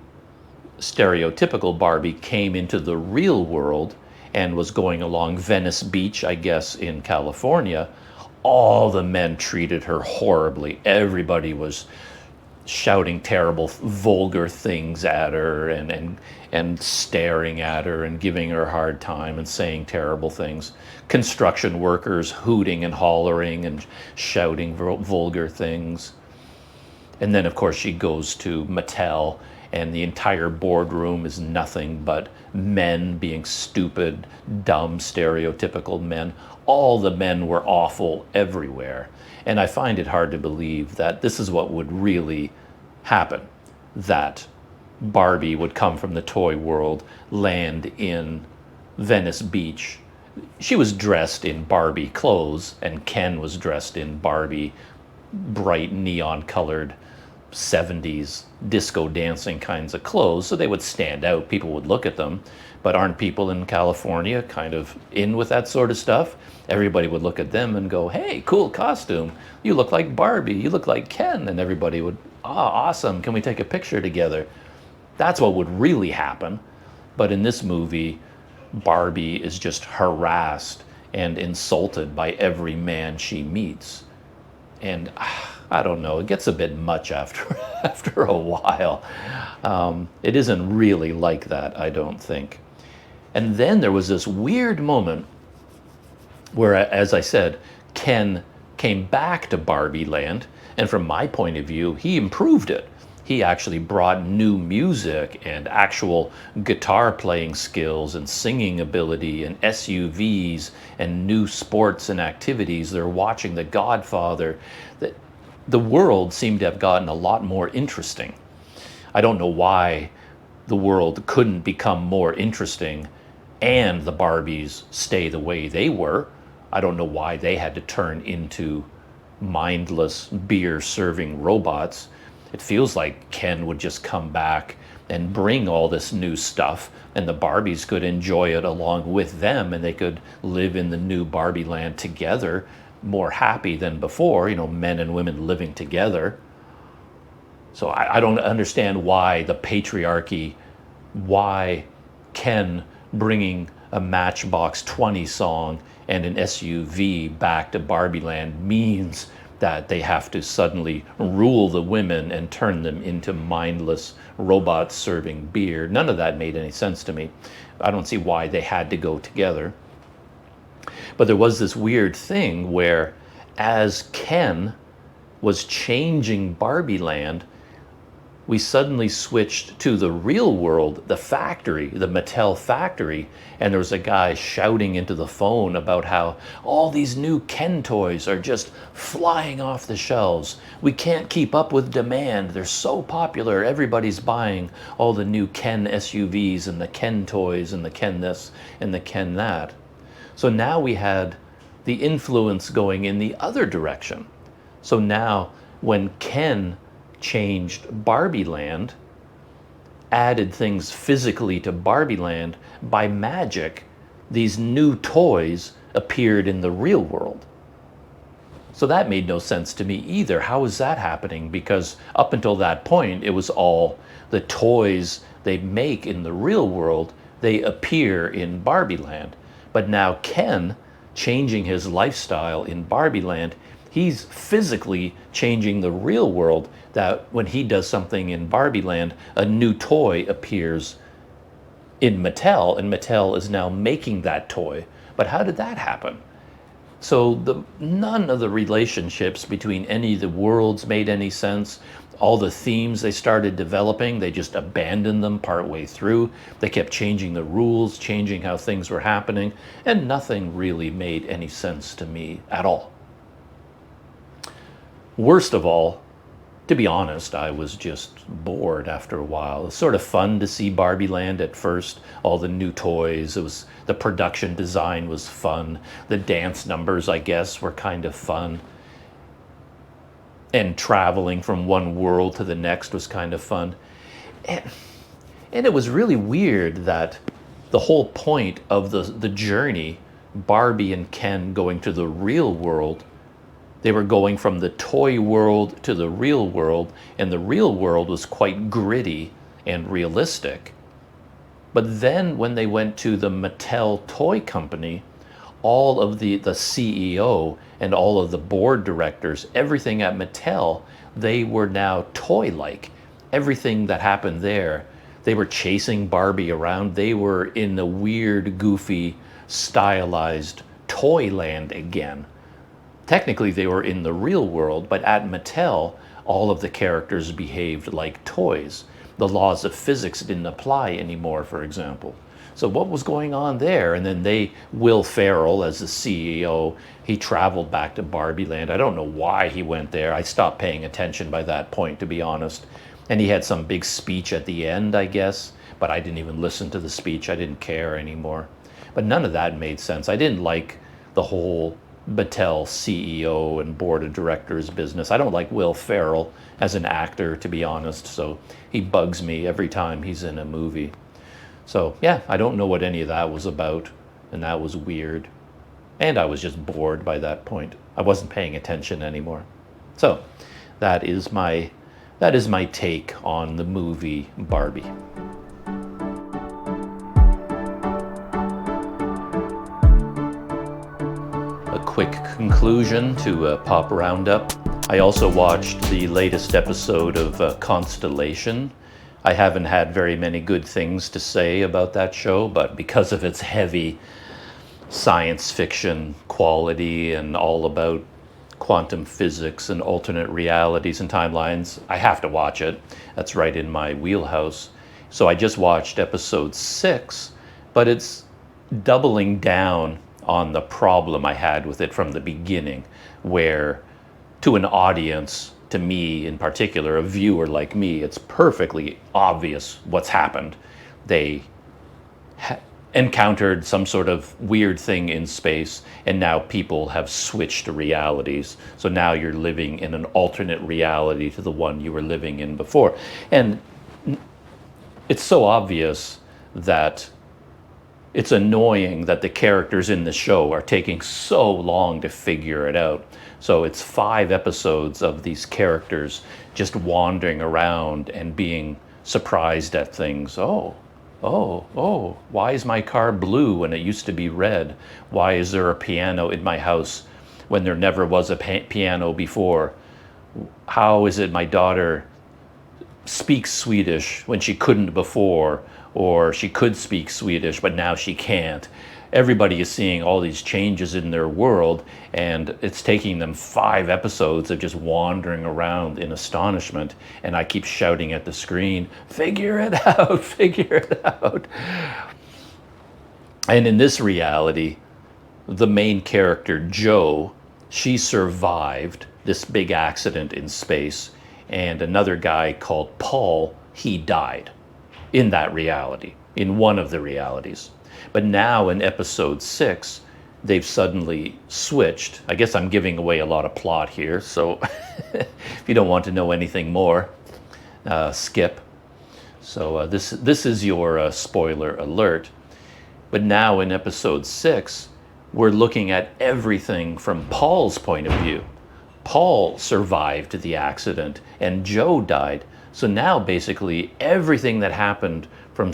stereotypical Barbie, came into the real world and was going along Venice Beach, I guess, in California, all the men treated her horribly. Everybody was shouting terrible, vulgar things at her, and staring at her and giving her a hard time and saying terrible things. Construction workers hooting and hollering and shouting vulgar things. And then, of course, she goes to Mattel, and the entire boardroom is nothing but men being stupid, dumb, stereotypical men. All the men were awful everywhere. And I find it hard to believe that this is what would really happen, that Barbie would come from the toy world, land in Venice Beach. She was dressed in Barbie clothes, and Ken was dressed in Barbie bright neon colored 70s disco dancing kinds of clothes, so they would stand out. People would look at them. But aren't people in California kind of in with that sort of stuff? Everybody would look at them and go, hey, cool costume. You look like Barbie. You look like Ken. And everybody would, awesome. Can we take a picture together? That's what would really happen. But in this movie, Barbie is just harassed and insulted by every man she meets. And I don't know, it gets a bit much after a while. It isn't really like that, I don't think. And then there was this weird moment where, as I said, Ken came back to Barbie Land, and from my point of view, he improved it. He actually brought new music and actual guitar playing skills and singing ability and SUVs and new sports and activities. They're watching The Godfather. The world seemed to have gotten a lot more interesting. I don't know why the world couldn't become more interesting and the Barbies stay the way they were. I don't know why they had to turn into mindless beer-serving robots. It feels like Ken would just come back and bring all this new stuff, and the Barbies could enjoy it along with them, and they could live in the new Barbie land together, more happy than before, men and women living together. So I don't understand why the patriarchy, why Ken bringing a Matchbox 20 song and an SUV back to Barbie Land means that they have to suddenly rule the women and turn them into mindless robots serving beer. None of that made any sense to me. I don't see why they had to go together. But there was this weird thing where, as Ken was changing Barbie Land, we suddenly switched to the real world, the factory, the Mattel factory, and there was a guy shouting into the phone about how all these new Ken toys are just flying off the shelves. We can't keep up with demand. They're so popular. Everybody's buying all the new Ken SUVs and the Ken toys and the Ken this and the Ken that. So now we had the influence going in the other direction. So now when Ken changed Barbie Land, added things physically to Barbie Land, by magic, these new toys appeared in the real world. So that made no sense to me either. How is that happening? Because up until that point, it was all the toys they make in the real world, they appear in Barbie Land. But now Ken, changing his lifestyle in Barbie Land, he's physically changing the real world, that when he does something in Barbie Land, a new toy appears in Mattel, and Mattel is now making that toy. But how did that happen? So none of the relationships between any of the worlds made any sense. All the themes they started developing, they just abandoned them partway through. They kept changing the rules, changing how things were happening, and nothing really made any sense to me at all. Worst of all, to be honest, I was just bored after a while. It was sort of fun to see Barbie Land at first, all the new toys. The production design was fun. The dance numbers, I guess, were kind of fun. And traveling from one world to the next was kind of fun. And it was really weird that the whole point of the journey, Barbie and Ken going to the real world, they were going from the toy world to the real world, and the real world was quite gritty and realistic. But then when they went to the Mattel toy company, all of the CEO and all of the board directors, everything at Mattel, they were now toy-like. Everything that happened there, they were chasing Barbie around. They were in the weird, goofy, stylized toy land again. Technically, they were in the real world, but at Mattel, all of the characters behaved like toys. The laws of physics didn't apply anymore, for example. So what was going on there? And then Will Ferrell, as the CEO, he traveled back to Barbie Land. I don't know why he went there. I stopped paying attention by that point, to be honest. And he had some big speech at the end, I guess, but I didn't even listen to the speech. I didn't care anymore. But none of that made sense. I didn't like the whole Mattel CEO and board of directors business. I don't like Will Ferrell as an actor, to be honest, so he bugs me every time he's in a movie. So yeah, I don't know what any of that was about, and that was weird. And I was just bored by that point. I wasn't paying attention anymore. So that is my take on the movie Barbie. A quick conclusion to Pop Roundup. I also watched the latest episode of Constellation. I haven't had very many good things to say about that show, but because of its heavy science fiction quality and all about quantum physics and alternate realities and timelines, I have to watch it. That's right in my wheelhouse. So I just watched episode 6, but it's doubling down on the problem I had with it from the beginning, where to an audience, to me in particular, a viewer like me, it's perfectly obvious what's happened. They encountered some sort of weird thing in space, and now people have switched realities. So now you're living in an alternate reality to the one you were living in before. And it's so obvious that it's annoying that the characters in the show are taking so long to figure it out. So it's 5 episodes of these characters just wandering around and being surprised at things. Oh, why is my car blue when it used to be red? Why is there a piano in my house when there never was a piano before? How is it my daughter speaks Swedish when she couldn't before, or she could speak Swedish but now she can't? Everybody is seeing all these changes in their world, and it's taking them 5 episodes of just wandering around in astonishment, and I keep shouting at the screen, figure it out, figure it out. And in this reality, the main character, Jo, she survived this big accident in space, and another guy called Paul, he died in that reality, in one of the realities. But now in episode 6, they've suddenly switched. I guess I'm giving away a lot of plot here, so if you don't want to know anything more, skip. So this is your spoiler alert. But now in episode 6, we're looking at everything from Paul's point of view. Paul survived the accident and Jo died. So now basically everything that happened from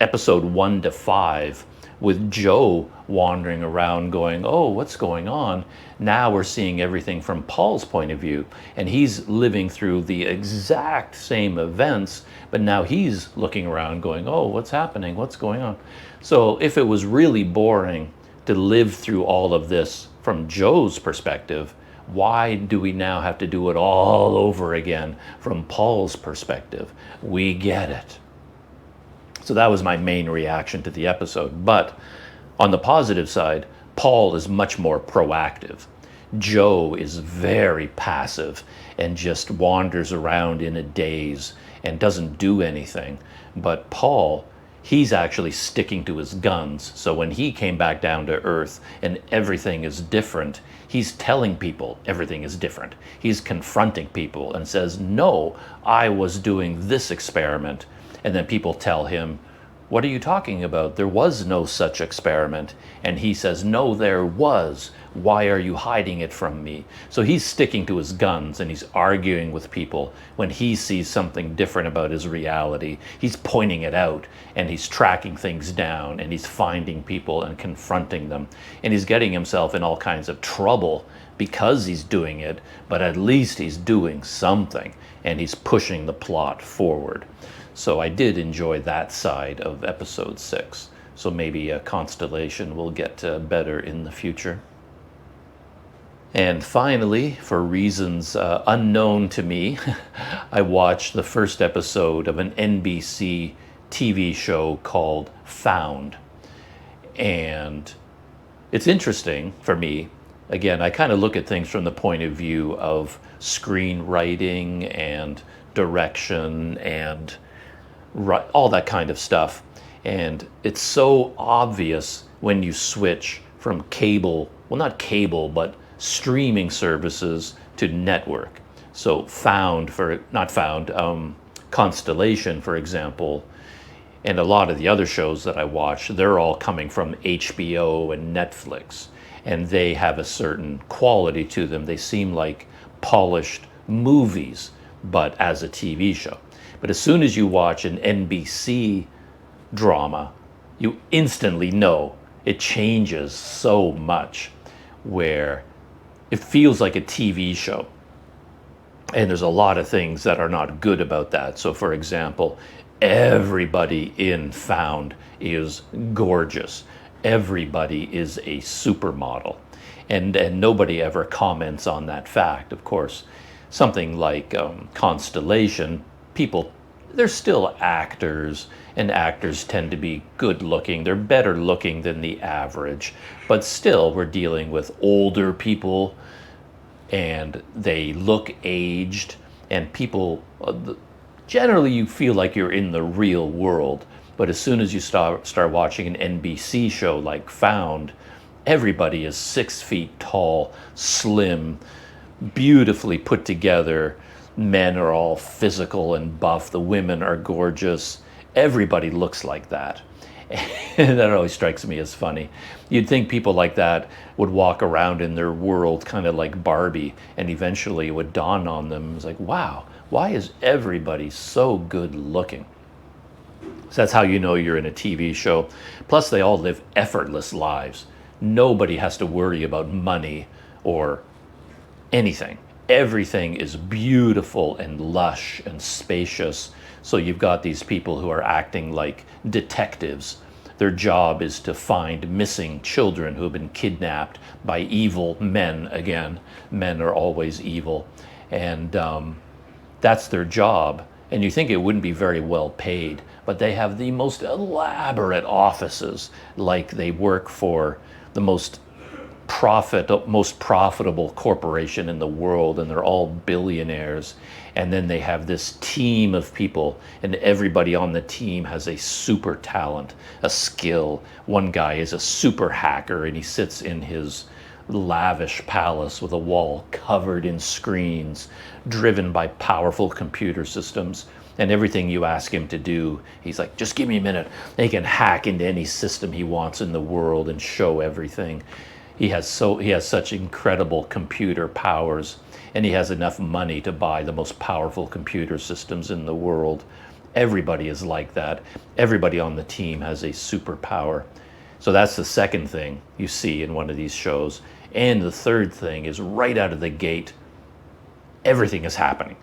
episode 1 to 5 with Jo wandering around going, oh, what's going on? Now we're seeing everything from Paul's point of view, and he's living through the exact same events, but now he's looking around going, oh, what's happening? What's going on? So if it was really boring to live through all of this from Jo's perspective, why do we now have to do it all over again from Paul's perspective? We get it. So that was my main reaction to the episode. But on the positive side, Paul is much more proactive. Jo is very passive and just wanders around in a daze and doesn't do anything. But Paul, he's actually sticking to his guns. So when he came back down to Earth and everything is different, he's telling people everything is different. He's confronting people and says, no, I was doing this experiment. And then people tell him, what are you talking about? There was no such experiment. And he says, no, there was. Why are you hiding it from me? So he's sticking to his guns and he's arguing with people when he sees something different about his reality. He's pointing it out and he's tracking things down and he's finding people and confronting them. And he's getting himself in all kinds of trouble because he's doing it, but at least he's doing something and he's pushing the plot forward. So I did enjoy that side of episode 6. So maybe Constellation will get better in the future. And finally, for reasons unknown to me, I watched the first episode of an NBC TV show called Found. And it's interesting for me. Again, I kind of look at things from the point of view of screenwriting and direction and all that kind of stuff. And it's so obvious when you switch from cable, well, not cable, but streaming services to network. So Constellation, for example, and a lot of the other shows that I watch, they're all coming from HBO and Netflix, and they have a certain quality to them. They seem like polished movies, but as a TV show. But as soon as you watch an NBC drama, you instantly know it changes so much, where it feels like a TV show. And there's a lot of things that are not good about that. So for example, everybody in Found is gorgeous. Everybody is a supermodel. And nobody ever comments on that fact, of course. Something like Constellation, they're still actors, and actors tend to be good looking. They're better looking than the average, but still we're dealing with older people and they look aged, and people, generally you feel like you're in the real world. But as soon as you start watching an NBC show like Found, everybody is 6 feet tall, slim, beautifully put together. Men are all physical and buff. The women are gorgeous. Everybody looks like that. And that always strikes me as funny. You'd think people like that would walk around in their world kind of like Barbie, and eventually it would dawn on them. It's like, wow, why is everybody so good looking? So that's how you know you're in a TV show. Plus, they all live effortless lives. Nobody has to worry about money or anything. Everything is beautiful and lush and spacious. So you've got these people who are acting like detectives. Their job is to find missing children who have been kidnapped by evil men again. Men are always evil. And that's their job. And you think it wouldn't be very well paid, but they have the most elaborate offices, like they work for the most profitable corporation in the world, and they're all billionaires. And then they have this team of people, and everybody on the team has a super talent, a skill. One guy is a super hacker, and he sits in his lavish palace with a wall covered in screens, driven by powerful computer systems. And everything you ask him to do, he's like, just give me a minute. He can hack into any system he wants in the world and show everything. He has such incredible computer powers, and he has enough money to buy the most powerful computer systems in the world. Everybody is like that. Everybody on the team has a superpower. So that's the second thing you see in one of these shows. And the third thing is, right out of the gate, everything is happening.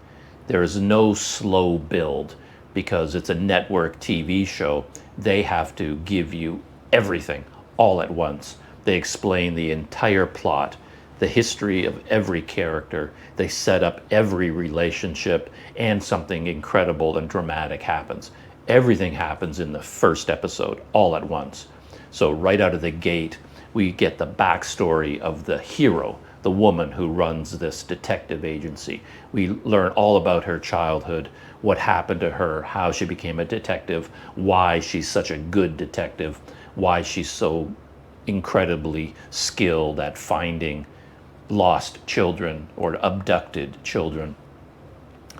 There is no slow build, because it's a network TV show. They have to give you everything all at once. They explain the entire plot, the history of every character. They set up every relationship, and something incredible and dramatic happens. Everything happens in the first episode all at once. So right out of the gate, we get the backstory of the hero, the woman who runs this detective agency. We learn all about her childhood, what happened to her, how she became a detective, why she's such a good detective, why she's so incredibly skilled at finding lost children or abducted children.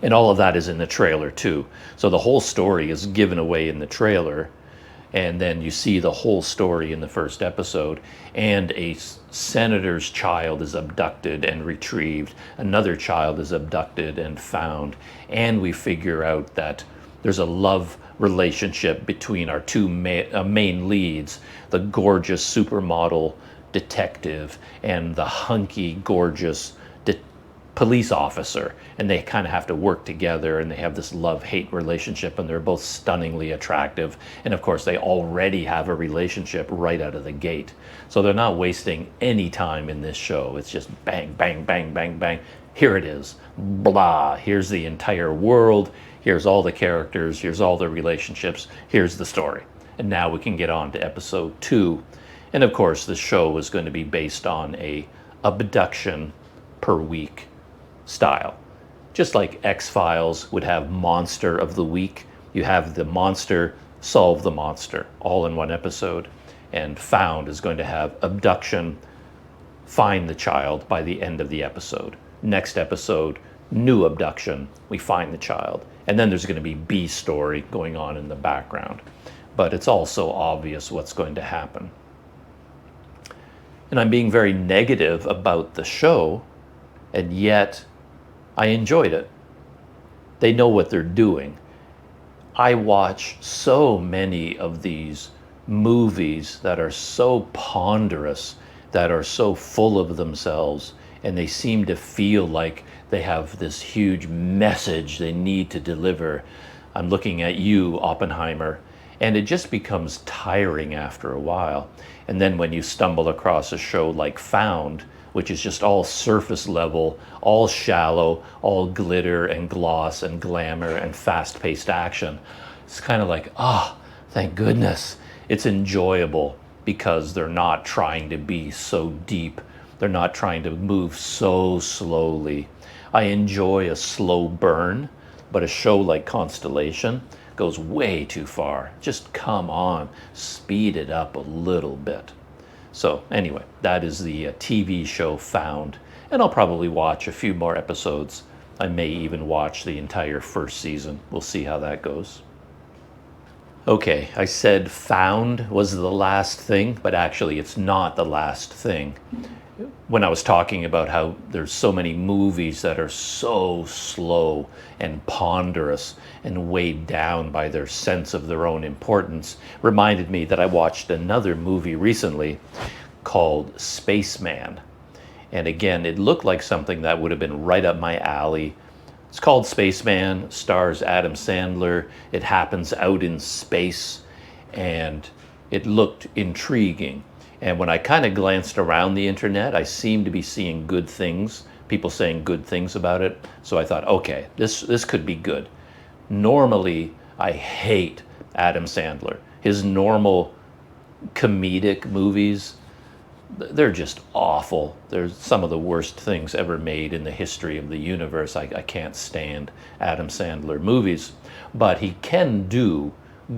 And all of that is in the trailer too. So the whole story is given away in the trailer. And then you see the whole story in the first episode, and a senator's child is abducted and retrieved. Another child is abducted and found. And we figure out that there's a love relationship between our two main leads, the gorgeous supermodel detective and the hunky, gorgeous police officer, and they kind of have to work together, and they have this love-hate relationship, and they're both stunningly attractive, and of course they already have a relationship right out of the gate, so they're not wasting any time in this show. It's just bang, bang, bang, bang, bang, here it is, blah, here's the entire world, here's all the characters, here's all the relationships, here's the story. And now we can get on to episode 2, and of course the show is going to be based on a abduction per week style. Just like X-Files would have Monster of the Week, you have the monster solve the monster all in one episode. And Found is going to have abduction, find the child by the end of the episode. Next episode, new abduction, we find the child. And then there's going to be B story going on in the background. But it's also obvious what's going to happen. And I'm being very negative about the show, and yet I enjoyed it. They know what they're doing. I watch so many of these movies that are so ponderous, that are so full of themselves, and they seem to feel like they have this huge message they need to deliver. I'm looking at you, Oppenheimer, and it just becomes tiring after a while. And then when you stumble across a show like Found, which is just all surface level, all shallow, all glitter and gloss and glamour and fast-paced action, it's kind of like, thank goodness. It's enjoyable because they're not trying to be so deep. They're not trying to move so slowly. I enjoy a slow burn, but a show like Constellation goes way too far. Just come on, speed it up a little bit. So anyway, that is the TV show Found, and I'll probably watch a few more episodes. I may even watch the entire first season. We'll see how that goes. Okay, I said Found was the last thing, but actually it's not the last thing. When I was talking about how there's so many movies that are so slow and ponderous and weighed down by their sense of their own importance, reminded me that I watched another movie recently called Spaceman. And again, it looked like something that would have been right up my alley. It's called Spaceman, stars Adam Sandler. It happens out in space, and it looked intriguing. And when I kind of glanced around the internet, I seemed to be seeing good things, people saying good things about it. So I thought, okay, this could be good. Normally, I hate Adam Sandler. His normal comedic movies, they're just awful. They're some of the worst things ever made in the history of the universe. I can't stand Adam Sandler movies, but he can do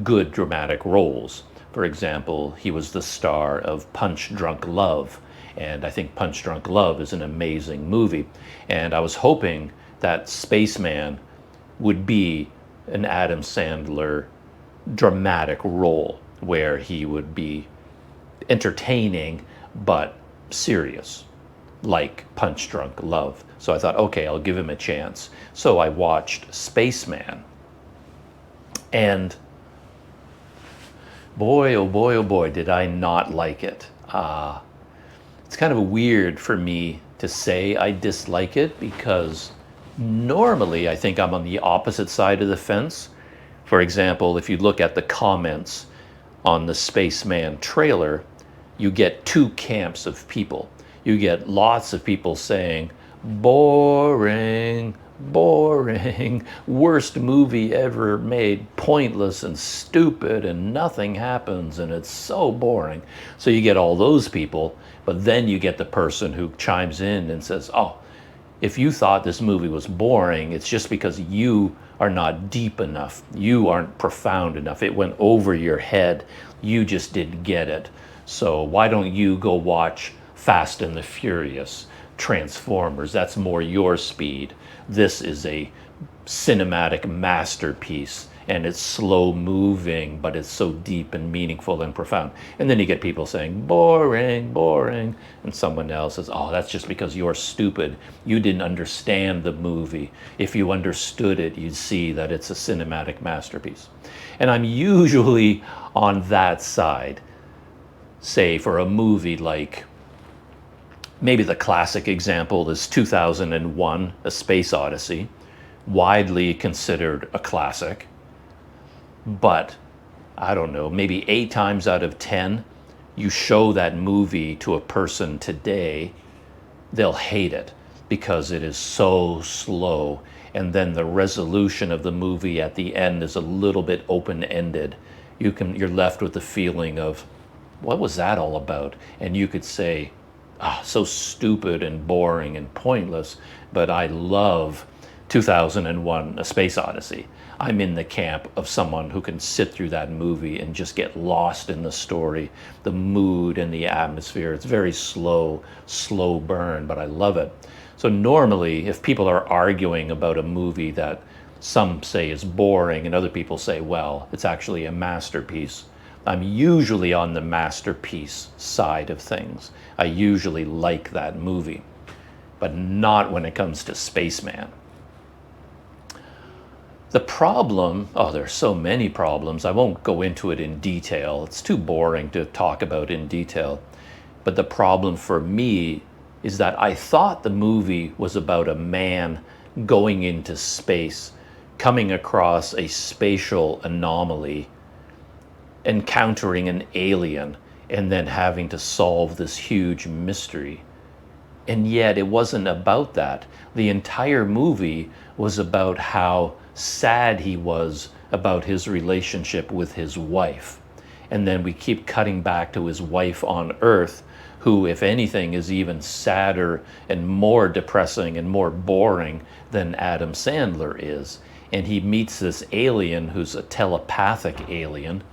good dramatic roles. For example, he was the star of Punch Drunk Love, and I think Punch Drunk Love is an amazing movie. And I was hoping that Spaceman would be an Adam Sandler dramatic role where he would be entertaining but serious, like Punch Drunk Love. So I thought, okay, I'll give him a chance. So I watched Spaceman, and boy, oh boy, oh boy, did I not like it. It's kind of weird for me to say I dislike it, because normally I think I'm on the opposite side of the fence. For example, if you look at the comments on the Spaceman trailer, you get two camps of people. You get lots of people saying, boring, boring, worst movie ever made, pointless and stupid, and nothing happens, and it's so boring. So you get all those people, but then you get the person who chimes in and says, oh, if you thought this movie was boring, it's just because you are not deep enough. You aren't profound enough. It went over your head. You just didn't get it. So why don't you go watch Fast and the Furious, Transformers? That's more your speed. This is a cinematic masterpiece. and it's slow moving, but it's so deep and meaningful and profound. And then you get people saying, boring, boring. And someone else says, oh, that's just because you're stupid. You didn't understand the movie. If you understood it, you'd see that it's a cinematic masterpiece. And I'm usually on that side. Say for a movie like, maybe the classic example is 2001, A Space Odyssey, widely considered a classic, but I don't know, maybe 8 times out of 10, you show that movie to a person today, they'll hate it because it is so slow, and then the resolution of the movie at the end is a little bit open-ended. You're left with the feeling of, what was that all about? And you could say, so stupid and boring and pointless, but I love 2001, A Space Odyssey. I'm in the camp of someone who can sit through that movie and just get lost in the story, the mood and the atmosphere. It's very slow burn, but I love it. So normally, if people are arguing about a movie that some say is boring and other people say, well, it's actually a masterpiece, I'm usually on the masterpiece side of things. I usually like that movie, but not when it comes to Spaceman. The problem, there's so many problems. I won't go into it in detail. It's too boring to talk about in detail. But the problem for me is that I thought the movie was about a man going into space, coming across a spatial anomaly, encountering an alien, and then having to solve this huge mystery. And yet it wasn't about that. The entire movie was about how sad he was about his relationship with his wife. And then we keep cutting back to his wife on Earth, who, if anything, is even sadder and more depressing and more boring than Adam Sandler is. And he meets this alien who's a telepathic alien,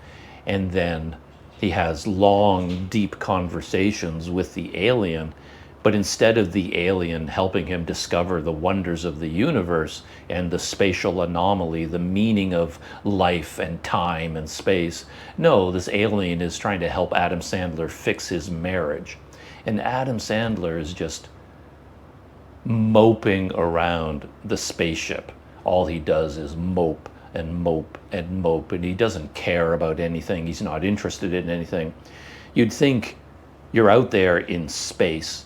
and then he has long, deep conversations with the alien. But instead of the alien helping him discover the wonders of the universe and the spatial anomaly, the meaning of life and time and space, no, this alien is trying to help Adam Sandler fix his marriage. And Adam Sandler is just moping around the spaceship. All he does is mope and mope and mope, and he doesn't care about anything. He's not interested in anything. You'd think you're out there in space,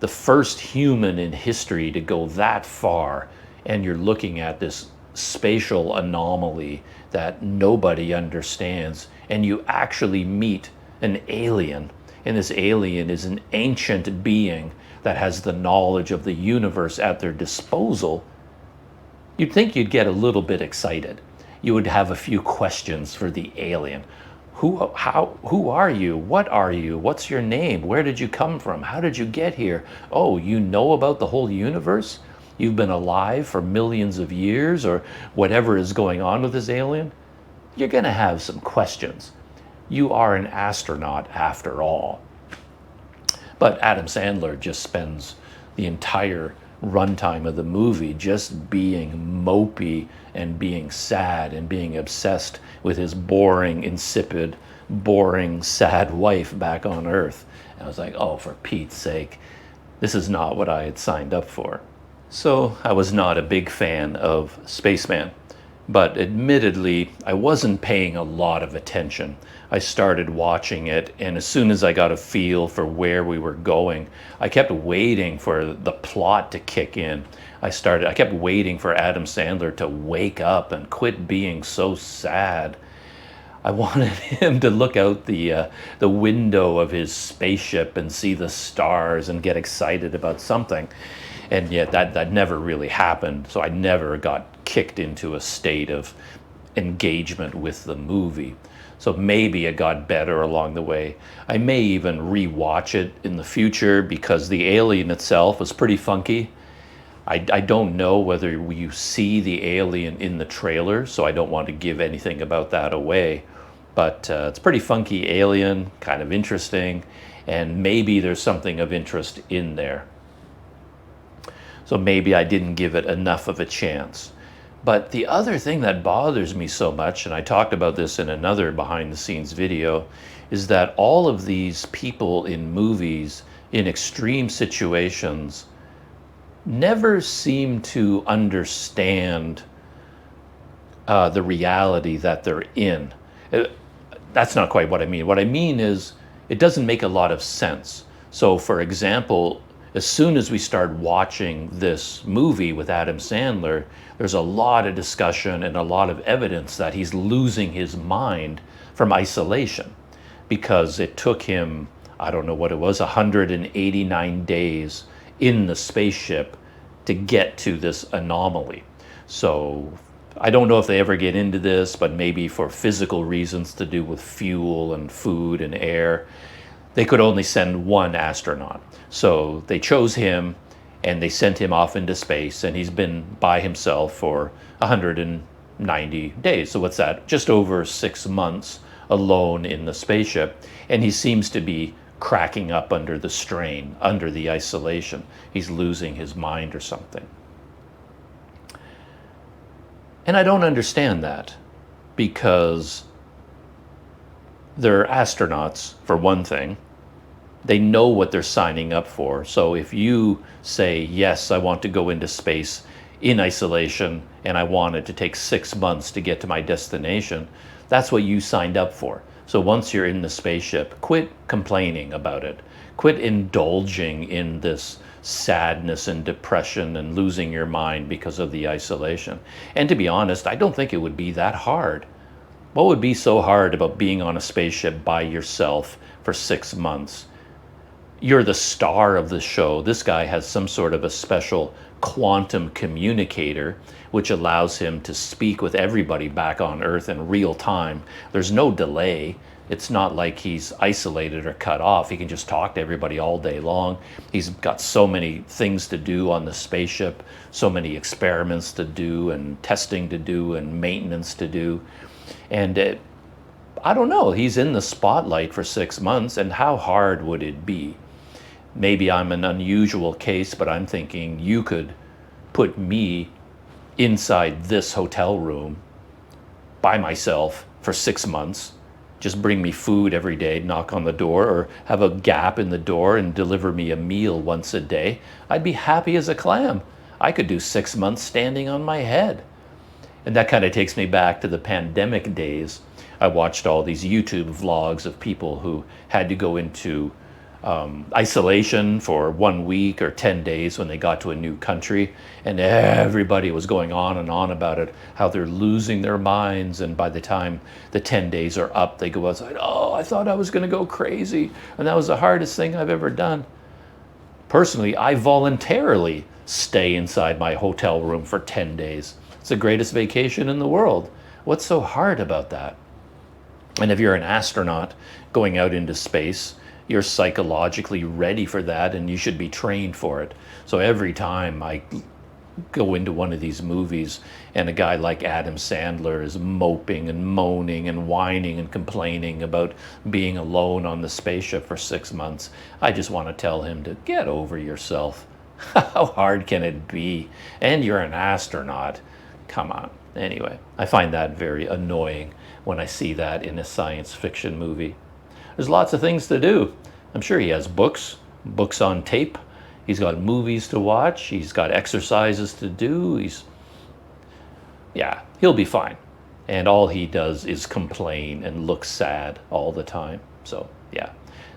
the first human in history to go that far, and you're looking at this spatial anomaly that nobody understands, and you actually meet an alien, and this alien is an ancient being that has the knowledge of the universe at their disposal. You'd think you'd get a little bit excited. You would have a few questions for the alien. Who are you? What are you? What's your name? Where did you come from? How did you get here? Oh, you know about the whole universe? You've been alive for millions of years, or whatever is going on with this alien? You're going to have some questions. You are an astronaut after all. But Adam Sandler just spends the entire runtime of the movie just being mopey and being sad and being obsessed with his boring, insipid, boring, sad wife back on Earth. And I was like, oh, for Pete's sake, this is not what I had signed up for. So I was not a big fan of Spaceman, but admittedly, I wasn't paying a lot of attention. I started watching it, and as soon as I got a feel for where we were going, I kept waiting for the plot to kick in. I kept waiting for Adam Sandler to wake up and quit being so sad. I wanted him to look out the window of his spaceship and see the stars and get excited about something. And yet that never really happened, so I never got kicked into a state of engagement with the movie. So maybe it got better along the way. I may even re-watch it in the future because the alien itself was pretty funky. I don't know whether you see the alien in the trailer, so I don't want to give anything about that away. But it's a pretty funky alien, kind of interesting, and maybe there's something of interest in there. So maybe I didn't give it enough of a chance. But the other thing that bothers me so much, and I talked about this in another behind the scenes video, is that all of these people in movies in extreme situations never seem to understand the reality that they're in. That's not quite what I mean. What I mean is it doesn't make a lot of sense. So for example, as soon as we start watching this movie with Adam Sandler, there's a lot of discussion and a lot of evidence that he's losing his mind from isolation, because it took him, I don't know what it was, 189 days in the spaceship to get to this anomaly. So I don't know if they ever get into this, but maybe for physical reasons to do with fuel and food and air, they could only send one astronaut. So they chose him and they sent him off into space, and he's been by himself for 190 days. So what's that? Just over 6 months alone in the spaceship. And he seems to be cracking up under the strain, under the isolation. He's losing his mind or something. And I don't understand that, because they're astronauts, for one thing. They know what they're signing up for. So if you say, yes, I want to go into space in isolation and I want it to take 6 months to get to my destination, that's what you signed up for. So once you're in the spaceship, quit complaining about it. Quit indulging in this sadness and depression and losing your mind because of the isolation. And to be honest, I don't think it would be that hard. What would be so hard about being on a spaceship by yourself for 6 months? You're the star of the show. This guy has some sort of a special quantum communicator, which allows him to speak with everybody back on Earth in real time. There's no delay. It's not like he's isolated or cut off. He can just talk to everybody all day long. He's got so many things to do on the spaceship, so many experiments to do and testing to do and maintenance to do. And I don't know, he's in the spotlight for 6 months, and how hard would it be? Maybe I'm an unusual case, but I'm thinking you could put me inside this hotel room by myself for 6 months, just bring me food every day, knock on the door, or have a gap in the door and deliver me a meal once a day. I'd be happy as a clam. I could do 6 months standing on my head. And that kind of takes me back to the pandemic days. I watched all these YouTube vlogs of people who had to go into isolation for 1 week or 10 days when they got to a new country, and everybody was going on and on about it, how they're losing their minds, and by the time the 10 days are up, they go outside, oh, I thought I was going to go crazy, and that was the hardest thing I've ever done. Personally, I voluntarily stay inside my hotel room for 10 days. It's the greatest vacation in the world. What's so hard about that? And if you're an astronaut going out into space, you're psychologically ready for that, and you should be trained for it. So every time I go into one of these movies and a guy like Adam Sandler is moping and moaning and whining and complaining about being alone on the spaceship for 6 months, I just want to tell him to get over yourself. How hard can it be? And you're an astronaut. Come on. Anyway, I find that very annoying when I see that in a science fiction movie. There's lots of things to do. I'm sure he has books on tape. He's got movies to watch. He's got exercises to do. He'll be fine. And all he does is complain and look sad all the time. So yeah,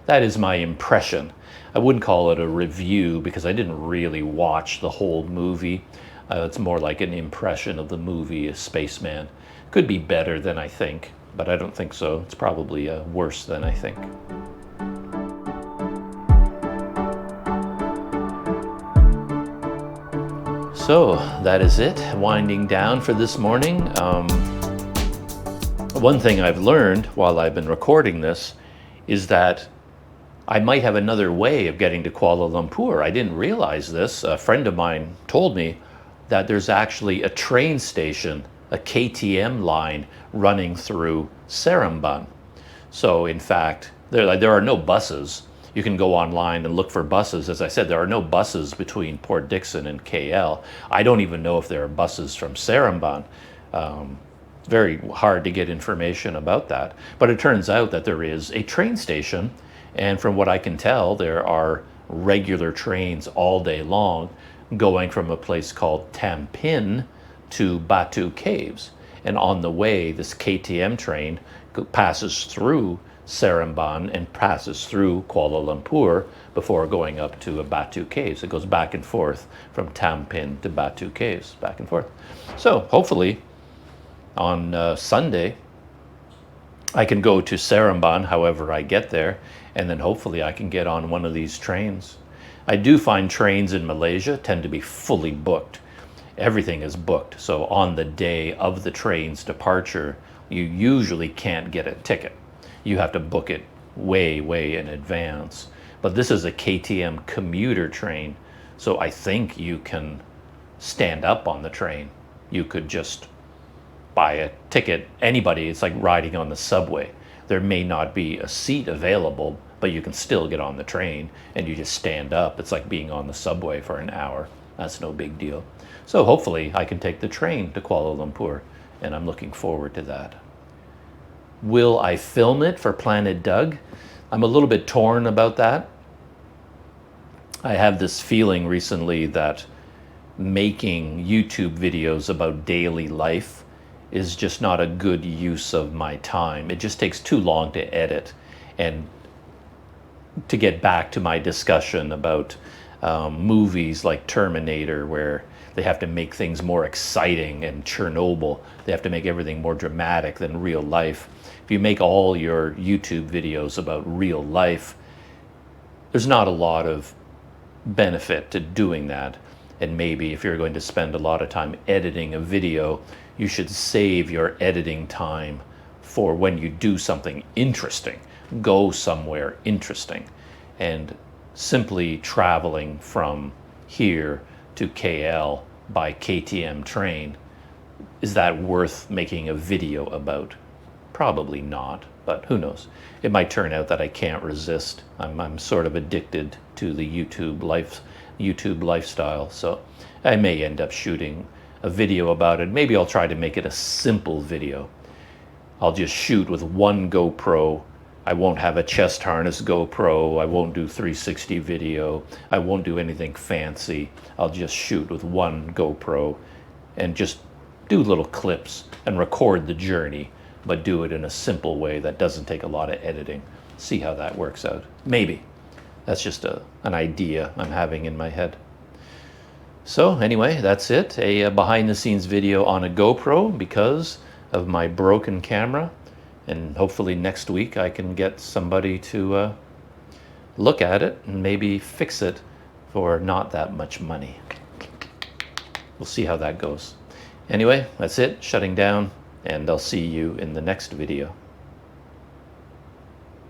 that is my impression. I wouldn't call it a review because I didn't really watch the whole movie. It's more like an impression of the movie Spaceman. Could be better than I think, but I don't think so. It's probably worse than I think. So that is it, winding down for this morning. One thing I've learned while I've been recording this is that I might have another way of getting to Kuala Lumpur. I didn't realize this. A friend of mine told me that there's actually a train station, a KTM line running through Seremban. So in fact, there are no buses. You can go online and look for buses. As I said, there are no buses between Port Dickson and KL. I don't even know if there are buses from Seremban. Very hard to get information about that. But it turns out that there is a train station, and from what I can tell, there are regular trains all day long going from a place called Tampin to Batu Caves. And on the way, this KTM train passes through Seremban and passes through Kuala Lumpur before going up to Batu Caves. It goes back and forth from Tampin to Batu Caves, back and forth. So hopefully on Sunday, I can go to Seremban however I get there, and then hopefully I can get on one of these trains. I do find trains in Malaysia tend to be fully booked. Everything is booked. So on the day of the train's departure, you usually can't get a ticket. You have to book it way, way in advance. But this is a KTM commuter train, so I think you can stand up on the train. You could just buy a ticket. Anybody, it's like riding on the subway. There may not be a seat available, but you can still get on the train and you just stand up. It's like being on the subway for an hour. That's no big deal. So hopefully I can take the train to Kuala Lumpur, and I'm looking forward to that. Will I film it for Planet Doug? I'm a little bit torn about that. I have this feeling recently that making YouTube videos about daily life is just not a good use of my time. It just takes too long to edit. And to get back to my discussion about movies like Terminator, where they have to make things more exciting, and Chernobyl, they have to make everything more dramatic than real life. If you make all your YouTube videos about real life, there's not a lot of benefit to doing that. And maybe if you're going to spend a lot of time editing a video, you should save your editing time for when you do something interesting. Go somewhere interesting. And simply traveling from here to KL by KTM train, is that worth making a video about? Probably not, but who knows? It might turn out that I can't resist. I'm sort of addicted to the YouTube lifestyle, so I may end up shooting a video about it. Maybe I'll try to make it a simple video. I'll just shoot with one GoPro. I won't have a chest harness GoPro. I won't do 360 video. I won't do anything fancy. I'll just shoot with one GoPro and just do little clips and record the journey, but do it in a simple way that doesn't take a lot of editing. See how that works out. Maybe. That's just an idea I'm having in my head. So anyway, that's it. A behind the scenes video on a GoPro because of my broken camera. And hopefully next week I can get somebody to look at it and maybe fix it for not that much money. We'll see how that goes. Anyway, that's it. Shutting down, and I'll see you in the next video.